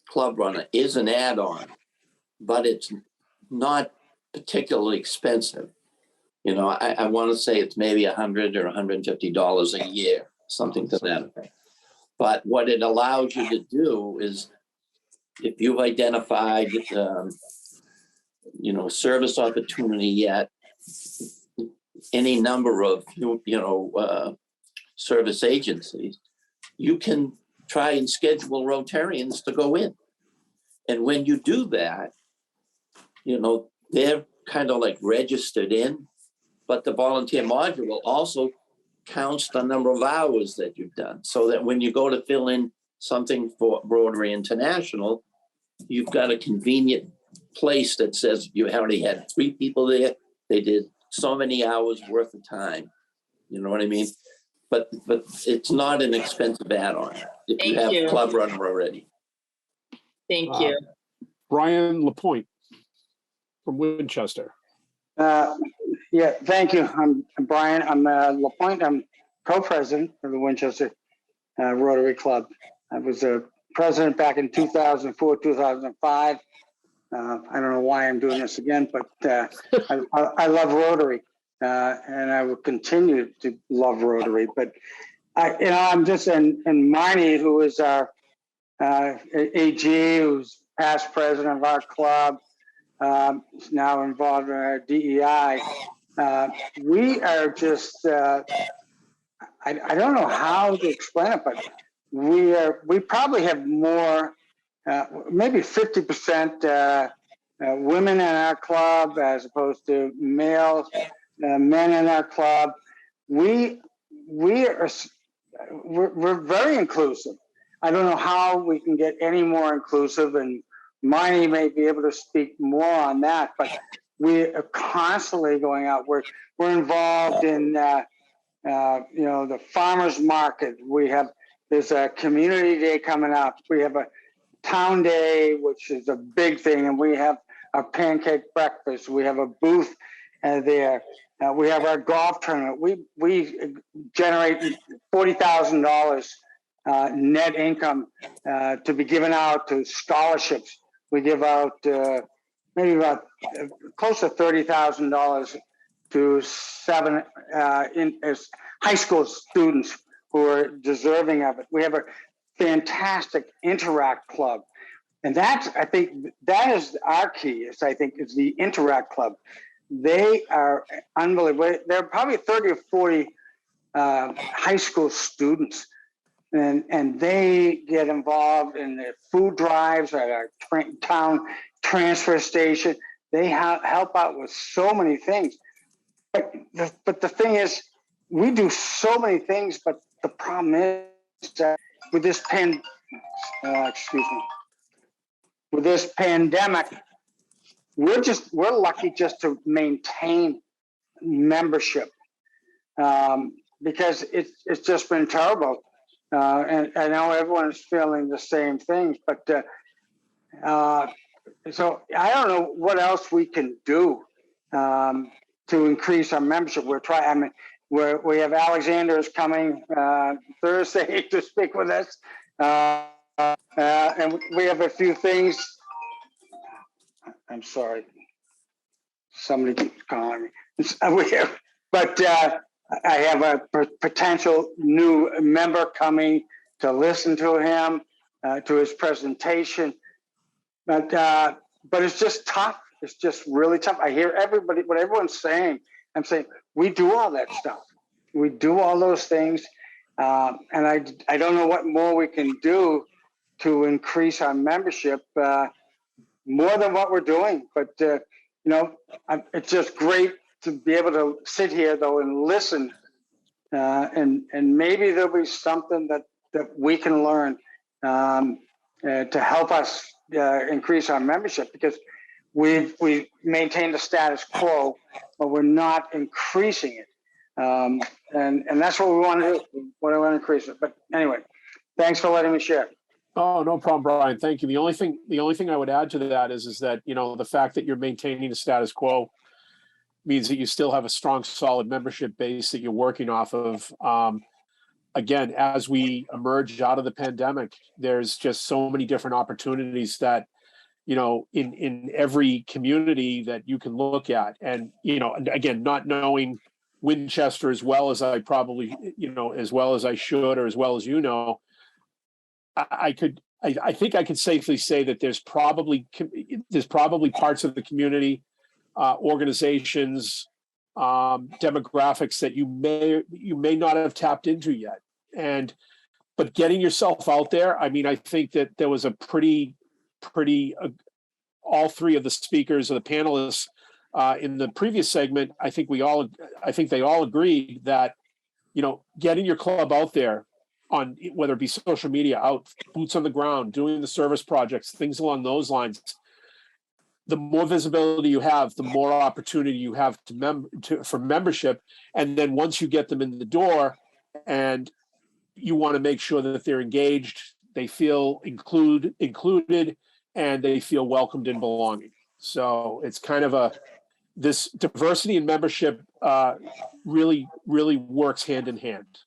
Club Runner is an add-on, but it's not particularly expensive. You know, I want to say it's maybe $100 or $150 a year, something to that effect. But what it allows you to do is, if you've identified, you know, service opportunity yet, any number of, service agencies, you can try and schedule Rotarians to go in. And when you do that, you know, they're kind of like registered in, but the volunteer module also counts the number of hours that you've done, so that when you go to fill in something for Rotary International, you've got a convenient place that says you already had 3 people there. They did so many hours worth of time. You know what I mean? But it's not an expensive add-on if you have Club Runner already. Thank you. Brian Lapointe from Winchester. Yeah, thank you. I'm Brian. I'm Lapointe. I'm co-president of the Winchester Rotary Club. I was a president back in 2004, 2005. I don't know why I'm doing this again, but I love Rotary, and I will continue to love Rotary. But I'm just in Marnie, who is our AG, who's past president of our club, is now involved in our DEI. We are just, I don't know how to explain it, but we probably have more, maybe 50% women in our club as opposed to males, men in our club. We're very inclusive. I don't know how we can get any more inclusive, and Marnie may be able to speak more on that, but we are constantly going out. We're involved in the farmers market. There's a community day coming up. We have a town day, which is a big thing, and we have a pancake breakfast. We have a booth there. We have our golf tournament. We generate $40,000 net income to be given out to scholarships. We give out maybe about close to $30,000 to 7 high school students who are deserving of it. We have a fantastic Interact Club. And I think that is our key, is the Interact Club. They are unbelievable. There are probably 30 or 40 high school students, and they get involved in the food drives at our town transfer station. They help out with so many things. But the thing is, we do so many things, but the problem is that with this pandemic, we're lucky just to maintain membership, because it's just been terrible. And I know everyone is feeling the same things, but so I don't know what else we can do to increase our membership. We have Alexander's coming Thursday to speak with us, and we have a few things. I'm sorry, somebody keeps calling me. I have a potential new member coming to listen to him, to his presentation. But it's just tough. It's just really tough. I hear what everyone's saying. I'm saying we do all that stuff. We do all those things, and I don't know what more we can do to increase our membership. more than what we're doing. But, it's just great to be able to sit here though and listen. And maybe there'll be something that we can learn to help us increase our membership, because we've maintained the status quo, but we're not increasing it. And that's what we want to do. We want to increase it. But anyway, thanks for letting me share. Oh, no problem, Brian. Thank you. The only thing I would add to that is that, the fact that you're maintaining the status quo means that you still have a strong, solid membership base that you're working off of. Again, as we emerge out of the pandemic, there's just so many different opportunities that, in every community that you can look at. And, again, not knowing Winchester as well as I probably, as well as I should, or as well as I think I could safely say that there's probably parts of the community, organizations, demographics that you may not have tapped into yet. But getting yourself out there, I mean, I think that there was a pretty all three of the speakers or the panelists in the previous segment, I think they all agreed that, getting your club out there on whether it be social media, out boots on the ground, doing the service projects, things along those lines, the more visibility you have, the more opportunity you have for membership. And then once you get them in the door, and you want to make sure that they're engaged, they feel included, and they feel welcomed and belonging. So it's kind of this diversity in membership really works hand in hand.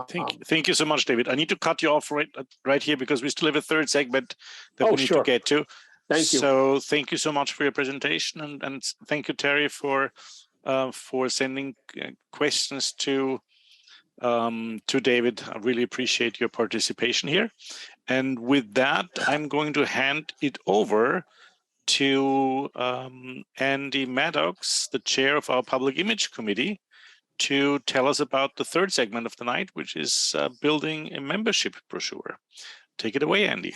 Thank you so much, David. I need to cut you off right here because we still have a third segment that we need to get to. Thank you. So thank you so much for your presentation, and thank you, Terry, for sending questions to David. I really appreciate your participation here. And with that, I'm going to hand it over to Andy Maddox, the chair of our Public Image Committee, to tell us about the third segment of the night, which is building a membership brochure. Take it away, Andy.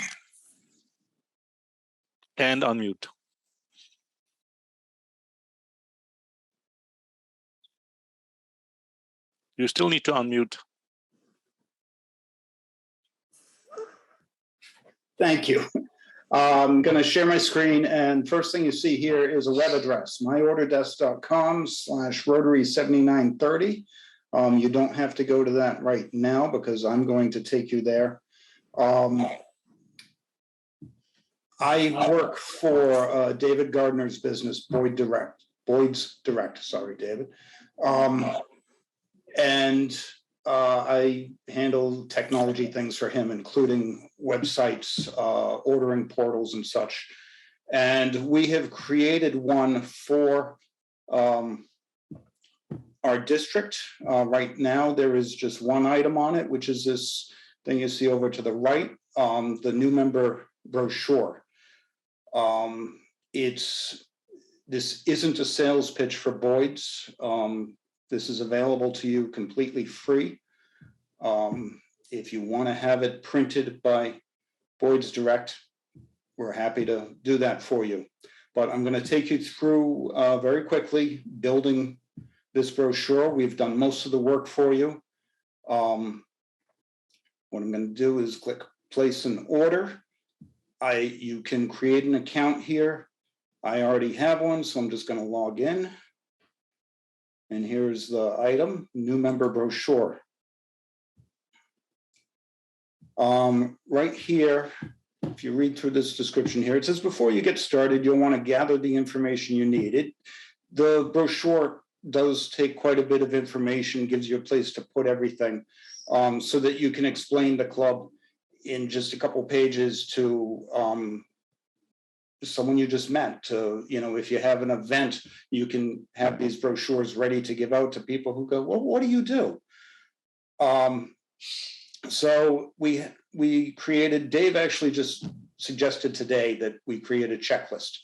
And unmute. You still need to unmute. Thank you. I'm going to share my screen, and first thing you see here is a web address, myorderdesk.com/Rotary7930. You don't have to go to that right now because I'm going to take you there. I work for David Gardner's business, Boyd's Direct, sorry, David. And I handle technology things for him, including websites, ordering portals and such. And we have created one for our district. Right now, there is just one item on it, which is this thing you see over to the right, the new member brochure. This isn't a sales pitch for Boyd's. This is available to you completely free. If you want to have it printed by Boyd's Direct, we're happy to do that for you. But I'm going to take you through very quickly building this brochure. We've done most of the work for you. What I'm going to do is click place an order. You can create an account here. I already have one, so I'm just going to log in. And here's the item, new member brochure. Right here, if you read through this description here, it says before you get started, you'll want to gather the information you need. The brochure does take quite a bit of information, gives you a place to put everything, so that you can explain the club in just a couple pages to someone you just met. To, if you have an event, you can have these brochures ready to give out to people who go, well, what do you do? So we created, Dave actually just suggested today that we create a checklist.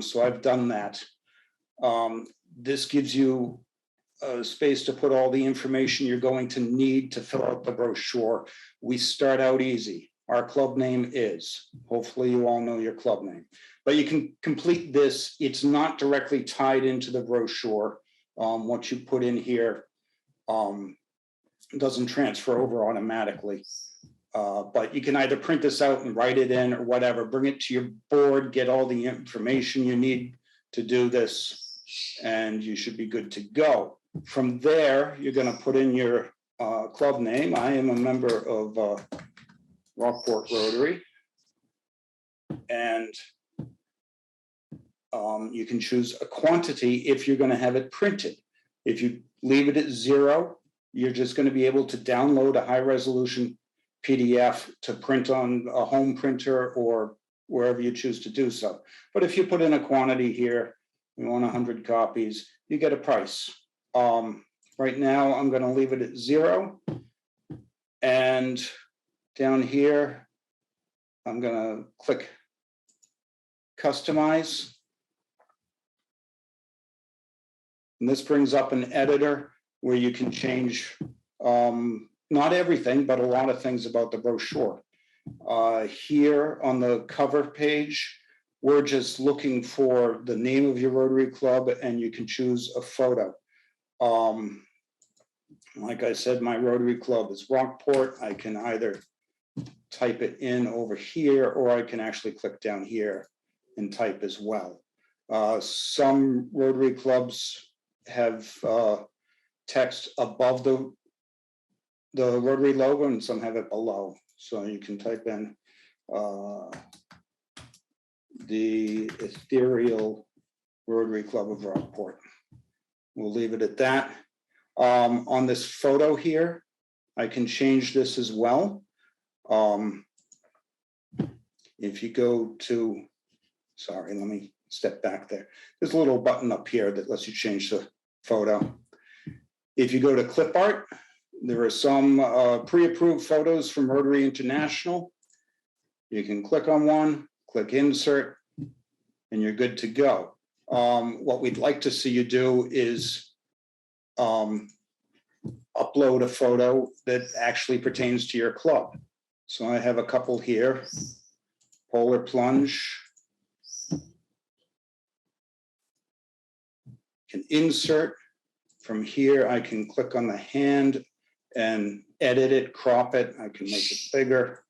So I've done that. This gives you a space to put all the information you're going to need to fill out the brochure. We start out easy. Our club name is, hopefully you all know your club name. but you can complete this. It's not directly tied into the brochure. What you put in here doesn't transfer over automatically. But you can either print this out and write it in or whatever, bring it to your board, get all the information you need to do this, and you should be good to go. From there, you're going to put in your club name. I am a member of Rockport Rotary. And you can choose a quantity if you're going to have it printed. If you leave it at 0, you're just going to be able to download a high resolution PDF to print on a home printer or wherever you choose to do so. But if you put in a quantity here, you want 100 copies, you get a price. Right now, I'm going to leave it at 0. And down here, I'm going to click Customize. And this brings up an editor where you can change not everything, but a lot of things about the brochure. Here on the cover page, we're just looking for the name of your Rotary Club, and you can choose a photo. Like I said, my Rotary Club is Rockport. I can either type it in over here, or I can actually click down here and type as well. Some Rotary clubs have text above the Rotary logo, and some have it below. So you can type in the Ethereal Rotary Club of Rockport. We'll leave it at that. On this photo here, I can change this as well. If you go to, sorry, let me step back there. There's a little button up here that lets you change the photo. If you go to clip art, there are some pre-approved photos from Rotary International. You can click on one, click insert, and you're good to go. What we'd like to see you do is upload a photo that actually pertains to your club. So I have a couple here. Polar plunge. Can insert. From here, I can click on the hand and edit it, crop it. I can make it bigger.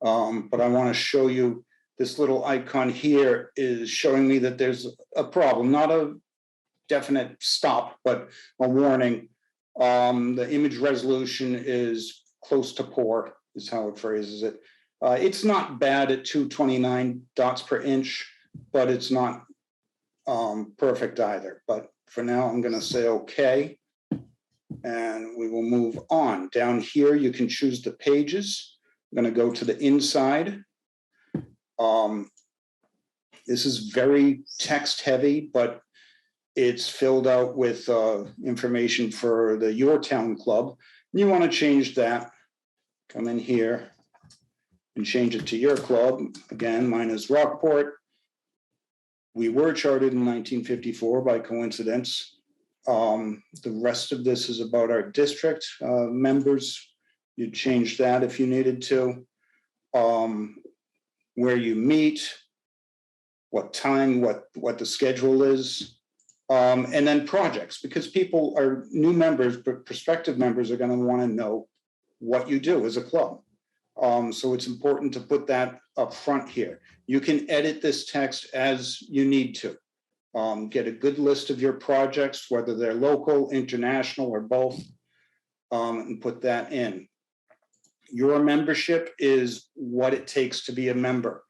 But I want to show you this little icon here is showing me that there's a problem, not a definite stop, but a warning. The image resolution is close to poor, is how it phrases it. It's not bad at 229 dots per inch, but it's not perfect either. But for now, I'm going to say okay, and we will move on. Down here, you can choose the pages. I'm going to go to the inside. This is very text heavy, but it's filled out with information for the Your Town Club. You want to change that. Come in here and change it to your club. Again, mine is Rockport. We were chartered in 1954 by coincidence. The rest of this is about our district members. You'd change that if you needed to. Where you meet, what time, what the schedule is, and then projects, because people are new members, but prospective members are going to want to know what you do as a club. So it's important to put that up front here. You can edit this text as you need to. Get a good list of your projects, whether they're local, international, or both, and put that in. Your membership is what it takes to be a member.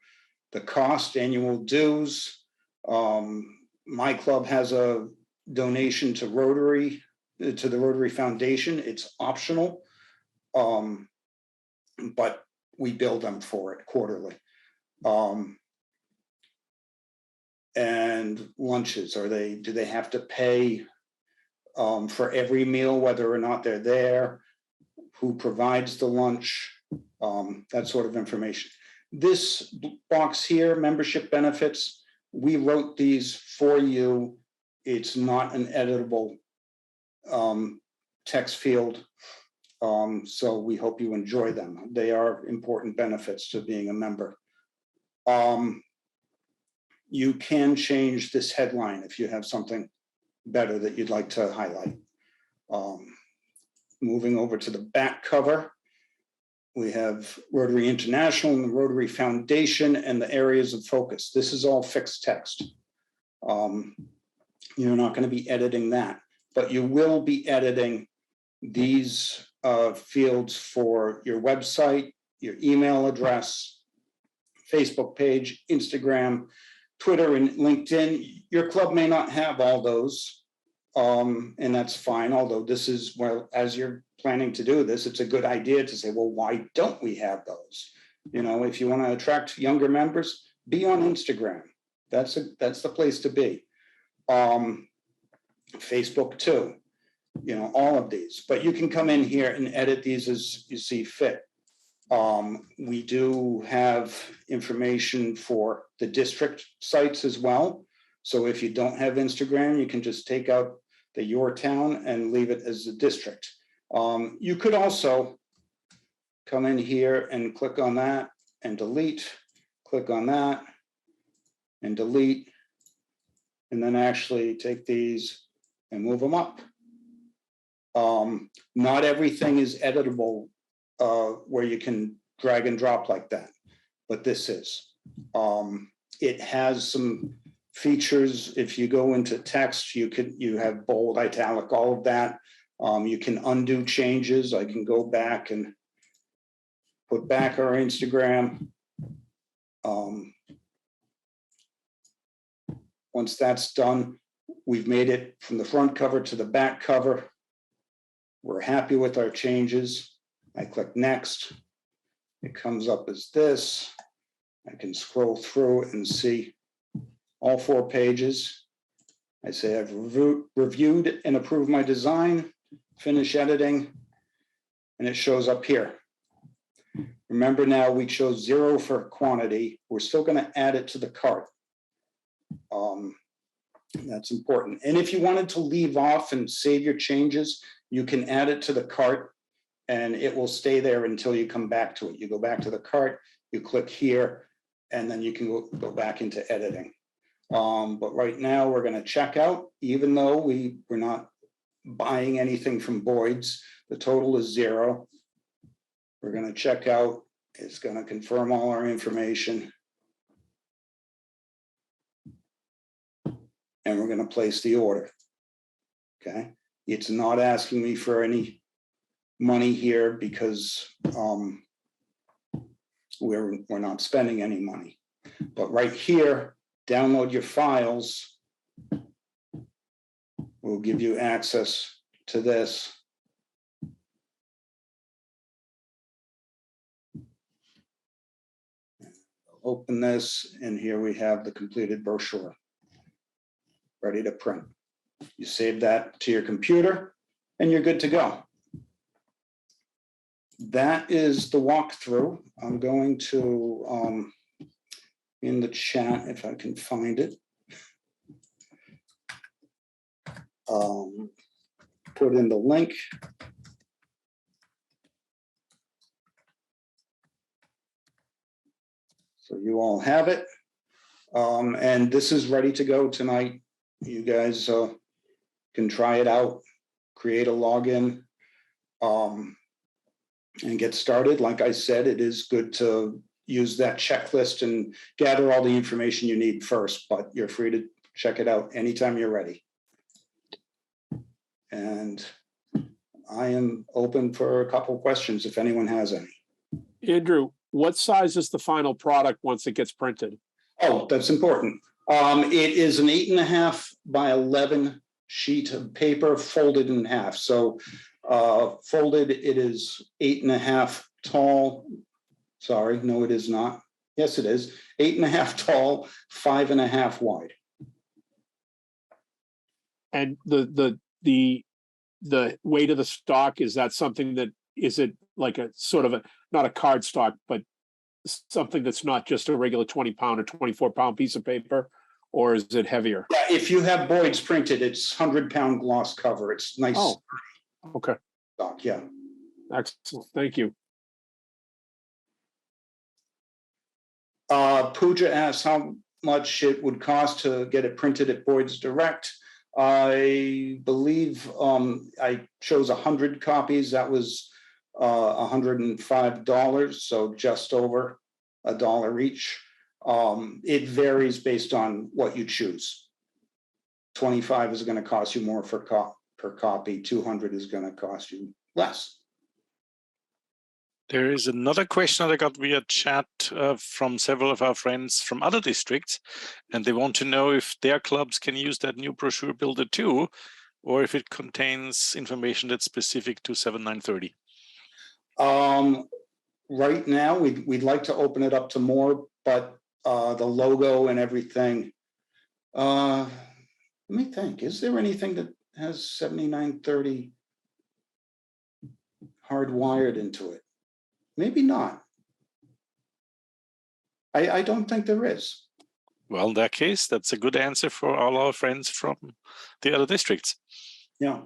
The cost, annual dues. My club has a donation to Rotary, to the Rotary Foundation. It's optional, but we bill them for it quarterly. And lunches, do they have to pay for every meal, whether or not they're there? Who provides the lunch? That sort of information. This box here, membership benefits, we wrote these for you. It's not an editable text field. So we hope you enjoy them. They are important benefits to being a member. You can change this headline if you have something better that you'd like to highlight. Moving over to the back cover, we have Rotary International and the Rotary Foundation and the areas of focus. This is all fixed text. You're not going to be editing that, but you will be editing these fields for your website, your email address, Facebook page, Instagram, Twitter, and LinkedIn. Your club may not have all those, and that's fine. Although this is, well, as you're planning to do this, it's a good idea to say, well, why don't we have those? You know, if you want to attract younger members, be on Instagram. That's the place to be. Facebook too. You know, all of these. But you can come in here and edit these as you see fit. We do have information for the district sites as well. So if you don't have Instagram, you can just take out the your town and leave it as the district. You could also come in here and click on that and delete, click on that and delete, and then actually take these and move them up. Not everything is editable where you can drag and drop like that, but this is. It has some features. If you go into text, you have bold, italic, all of that. You can undo changes. I can go back and put back our Instagram. Once that's done, we've made it from the front cover to the back cover. We're happy with our changes. I click next. It comes up as this. I can scroll through and see all 4 pages. I say I've reviewed and approved my design, finish editing, and it shows up here. Remember now we chose 0 for quantity. We're still going to add it to the cart. That's important. And if you wanted to leave off and save your changes, you can add it to the cart and it will stay there until you come back to it. You go back to the cart, you click here, and then you can go back into editing. But right now we're going to check out, even though we're not buying anything from Boyd's. The total is 0. We're going to check out. It's going to confirm all our information. And we're going to place the order. Okay. It's not asking me for any money here because we're not spending any money. But right here, download your files. We'll give you access to this. Open this, and here we have the completed brochure ready to print. You save that to your computer and you're good to go. That is the walkthrough. I'm going to, in the chat, if I can find it, put in the link. So you all have it. And this is ready to go tonight. You guys can try it out, create a login, and get started. Like I said, it is good to use that checklist and gather all the information you need first, but you're free to check it out anytime you're ready. And I am open for a couple of questions if anyone has any. Andrew, what size is the final product once it gets printed? Oh, that's important. It is an 8.5 by 11 sheet of paper folded in half. So folded, it is 8.5 tall. Sorry, no, it is not. Yes, it is 8.5 tall, 5.5 wide. And the weight of the stock, is that something that, is it like a sort of a, not a card stock, but something that's not just a regular 20-pound or 24-pound piece of paper, or is it heavier? Yeah, if you have Boyd's printed, it's 100-pound gloss cover. It's nice. Oh, okay. Stock, yeah. Excellent. Thank you. Pooja asked how much it would cost to get it printed at Boyd's Direct. I believe I chose 100 copies. That was $105, so just over $1 each. It varies based on what you choose. 25 is going to cost you more per copy. 200 is going to cost you less. There is another question that I got via chat from several of our friends from other districts, and they want to know if their clubs can use that new brochure builder too, or if it contains information that's specific to 7930. Right now, we'd like to open it up to more, but the logo and everything. Let me think. Is there anything that has 7930 hardwired into it? Maybe not. I don't think there is. Well, in that case, that's a good answer for all our friends from the other districts. Yeah.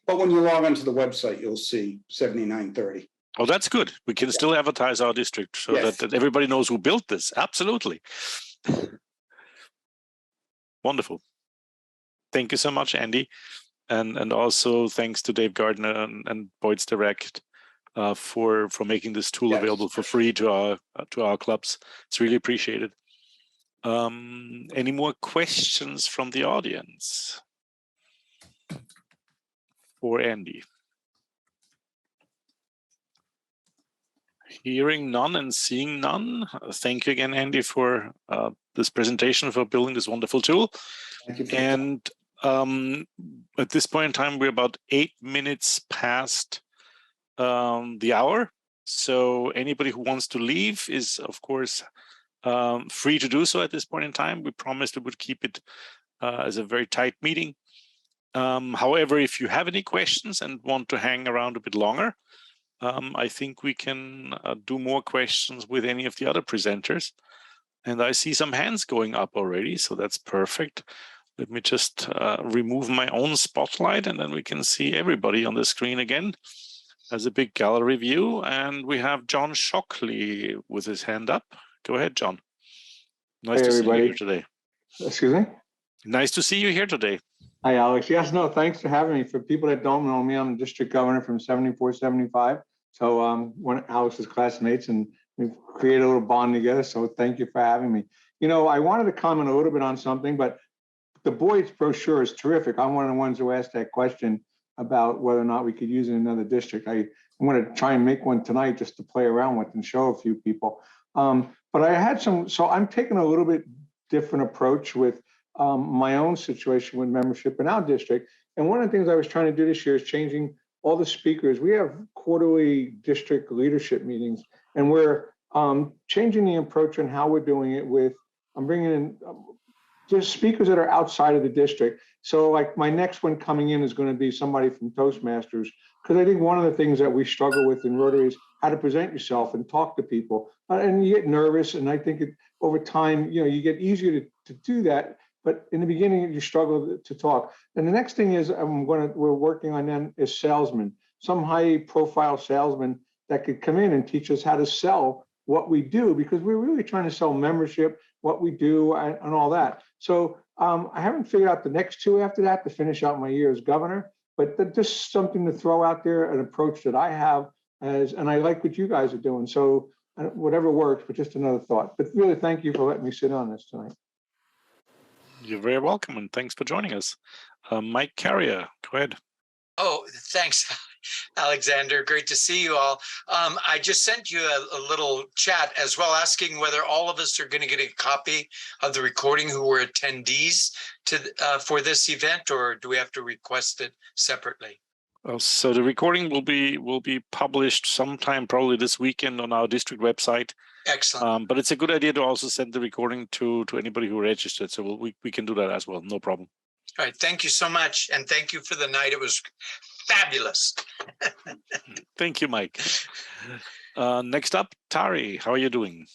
But when you log onto the website, you'll see 7930. Oh, that's good. We can still advertise our district so Yes. that everybody knows who built this. Absolutely. Wonderful. Thank you so much, Andy. And also thanks to Dave Gardner and Boyd's Direct for making this tool available for free to our clubs. It's really appreciated. Any more questions from the audience for Andy? Hearing none and seeing none. Thank you again, Andy, for this presentation, for building this wonderful tool. Thank you. And at this point in time, we're about 8 minutes past the hour. So anybody who wants to leave is, of course, free to do so at this point in time. We promised we would keep it as a very tight meeting. However, if you have any questions and want to hang around a bit longer, I think we can do more questions with any of the other presenters. And I see some hands going up already, so that's perfect. Let me just remove my own spotlight, and then we can see everybody on the screen again as a big gallery view. And we have John Shockley with his hand up. Go ahead, John. Nice to see you here today. Excuse me? Nice to see you here today. Hi, Alex. Yes, no, thanks for having me. For people that don't know me, I'm the district governor from 74, 75. So one of Alex's classmates, and we've created a little bond together. So thank you for having me. You know, I wanted to comment a little bit on something, but the Boyd's brochure is terrific. I'm one of the ones who asked that question about whether or not we could use it in another district. I'm going to try and make one tonight just to play around with and show a few people. But I had so I'm taking a little bit different approach with my own situation with membership in our district. And one of the things I was trying to do this year is changing all the speakers. We have quarterly district leadership meetings, and we're changing the approach on how we're doing it with, I'm bringing in just speakers that are outside of the district. So like my next one coming in is going to be somebody from Toastmasters, because I think one of the things that we struggle with in Rotary is how to present yourself and talk to people. And you get nervous, and I think over time, you know, you get easier to do that. But in the beginning, you struggle to talk. And the next thing is we're working on then is salesmen, some high-profile salesmen that could come in and teach us how to sell what we do, because we're really trying to sell membership, what we do, and all that. So I haven't figured out the next two after that to finish out my year as governor, but just something to throw out there, an approach that I have, and I like what you guys are doing. So whatever works, but just another thought. But really, thank you for letting me sit on this tonight. You're very welcome, and thanks for joining us. Mike Carrier, go ahead. Oh, thanks, Alexander. Great to see you all. I just sent you a little chat as well, asking whether all of us are going to get a copy of the recording who were attendees for this event, or do we have to request it separately? So the recording will be published sometime probably this weekend on our district website. Excellent. But it's a good idea to also send the recording to anybody who registered. So we can do that as well. No problem. All right. Thank you so much. And thank you for the night. It was fabulous. Thank you, Mike. Next up, Tari, how are you doing?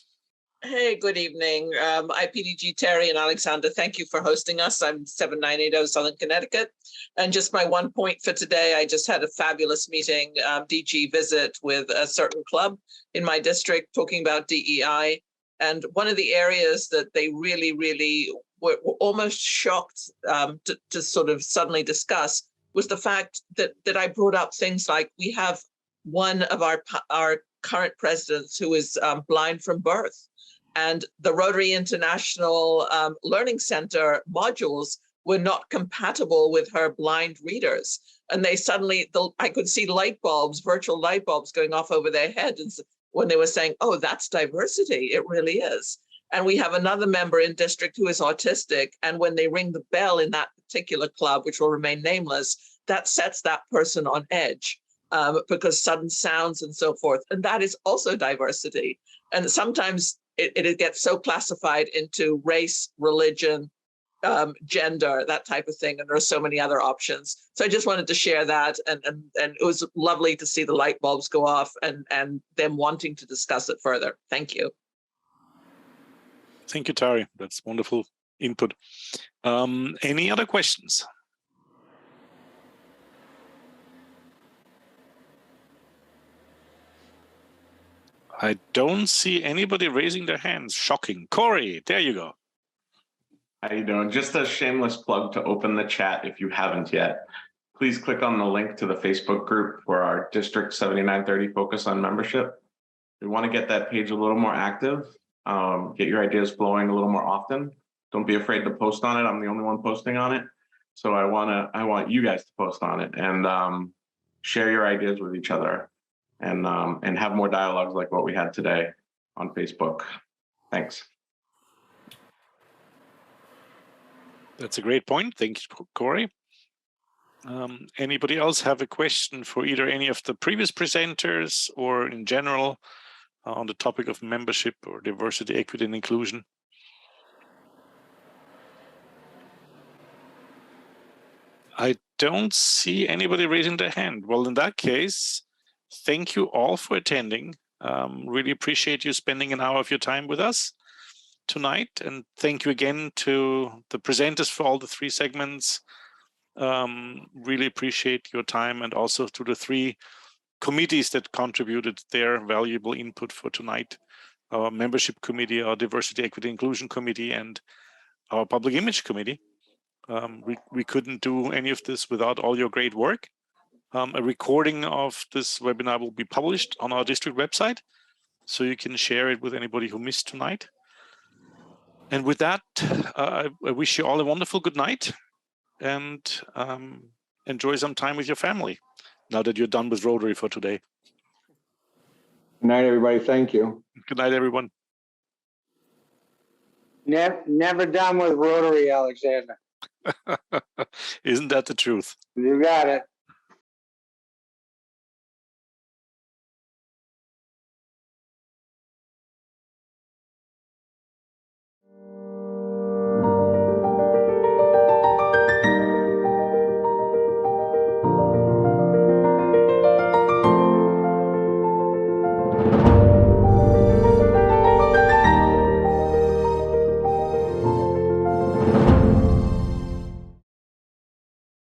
Hey, good evening. IPDG Terry and Alexander, thank you for hosting us. I'm 7980 Southern Connecticut. And just my one point for today, I just had a fabulous meeting, DG visit with a certain club in my district talking about DEI. And one of the areas that they really were almost shocked to sort of suddenly discuss was the fact that I brought up things like we have one of our current presidents who is blind from birth, and the Rotary International Learning Center modules were not compatible with her blind readers. And they suddenly, I could see light bulbs, virtual light bulbs going off over their heads when they were saying, oh, that's diversity. It really is. And we have another member in district who is autistic. And when they ring the bell in that particular club, which will remain nameless, that sets that person on edge because sudden sounds and so forth. And that is also diversity. And sometimes it gets so classified into race, religion, gender, that type of thing. And there are so many other options. So I just wanted to share that. And it was lovely to see the light bulbs go off and them wanting to discuss it further. Thank you. Thank you, Tari. That's wonderful input. Any other questions? I don't see anybody raising their hands. Shocking. Corey, there you go. How you doing? Just a shameless plug to open the chat if you haven't yet. Please click on the link to the Facebook group for our District 7930 Focus on Membership. We want to get that page a little more active, get your ideas flowing a little more often. Don't be afraid to post on it. I'm the only one posting on it. So I want you guys to post on it and share your ideas with each other and have more dialogues like what we had today on Facebook. Thanks. That's a great point. Thank you, Corey. Anybody else have a question for either any of the previous presenters or in general on the topic of membership or diversity, equity, and inclusion? I don't see anybody raising their hand. Well, in that case, thank you all for attending. Really appreciate you spending an hour of your time with us tonight. And thank you again to the presenters for all the three segments. Really appreciate your time, and also to the three committees that contributed their valuable input for tonight. Our membership committee, our diversity, equity, inclusion committee, and our public image committee. We couldn't do any of this without all your great work. A recording of this webinar will be published on our district website, so you can share it with anybody who missed tonight. And with that, I wish you all a wonderful good night, and enjoy some time with your family now that you're done with Rotary for today. Good night, everybody. Thank you. Good night, everyone. Never done with Rotary, Alexander. Isn't that the truth? You got it.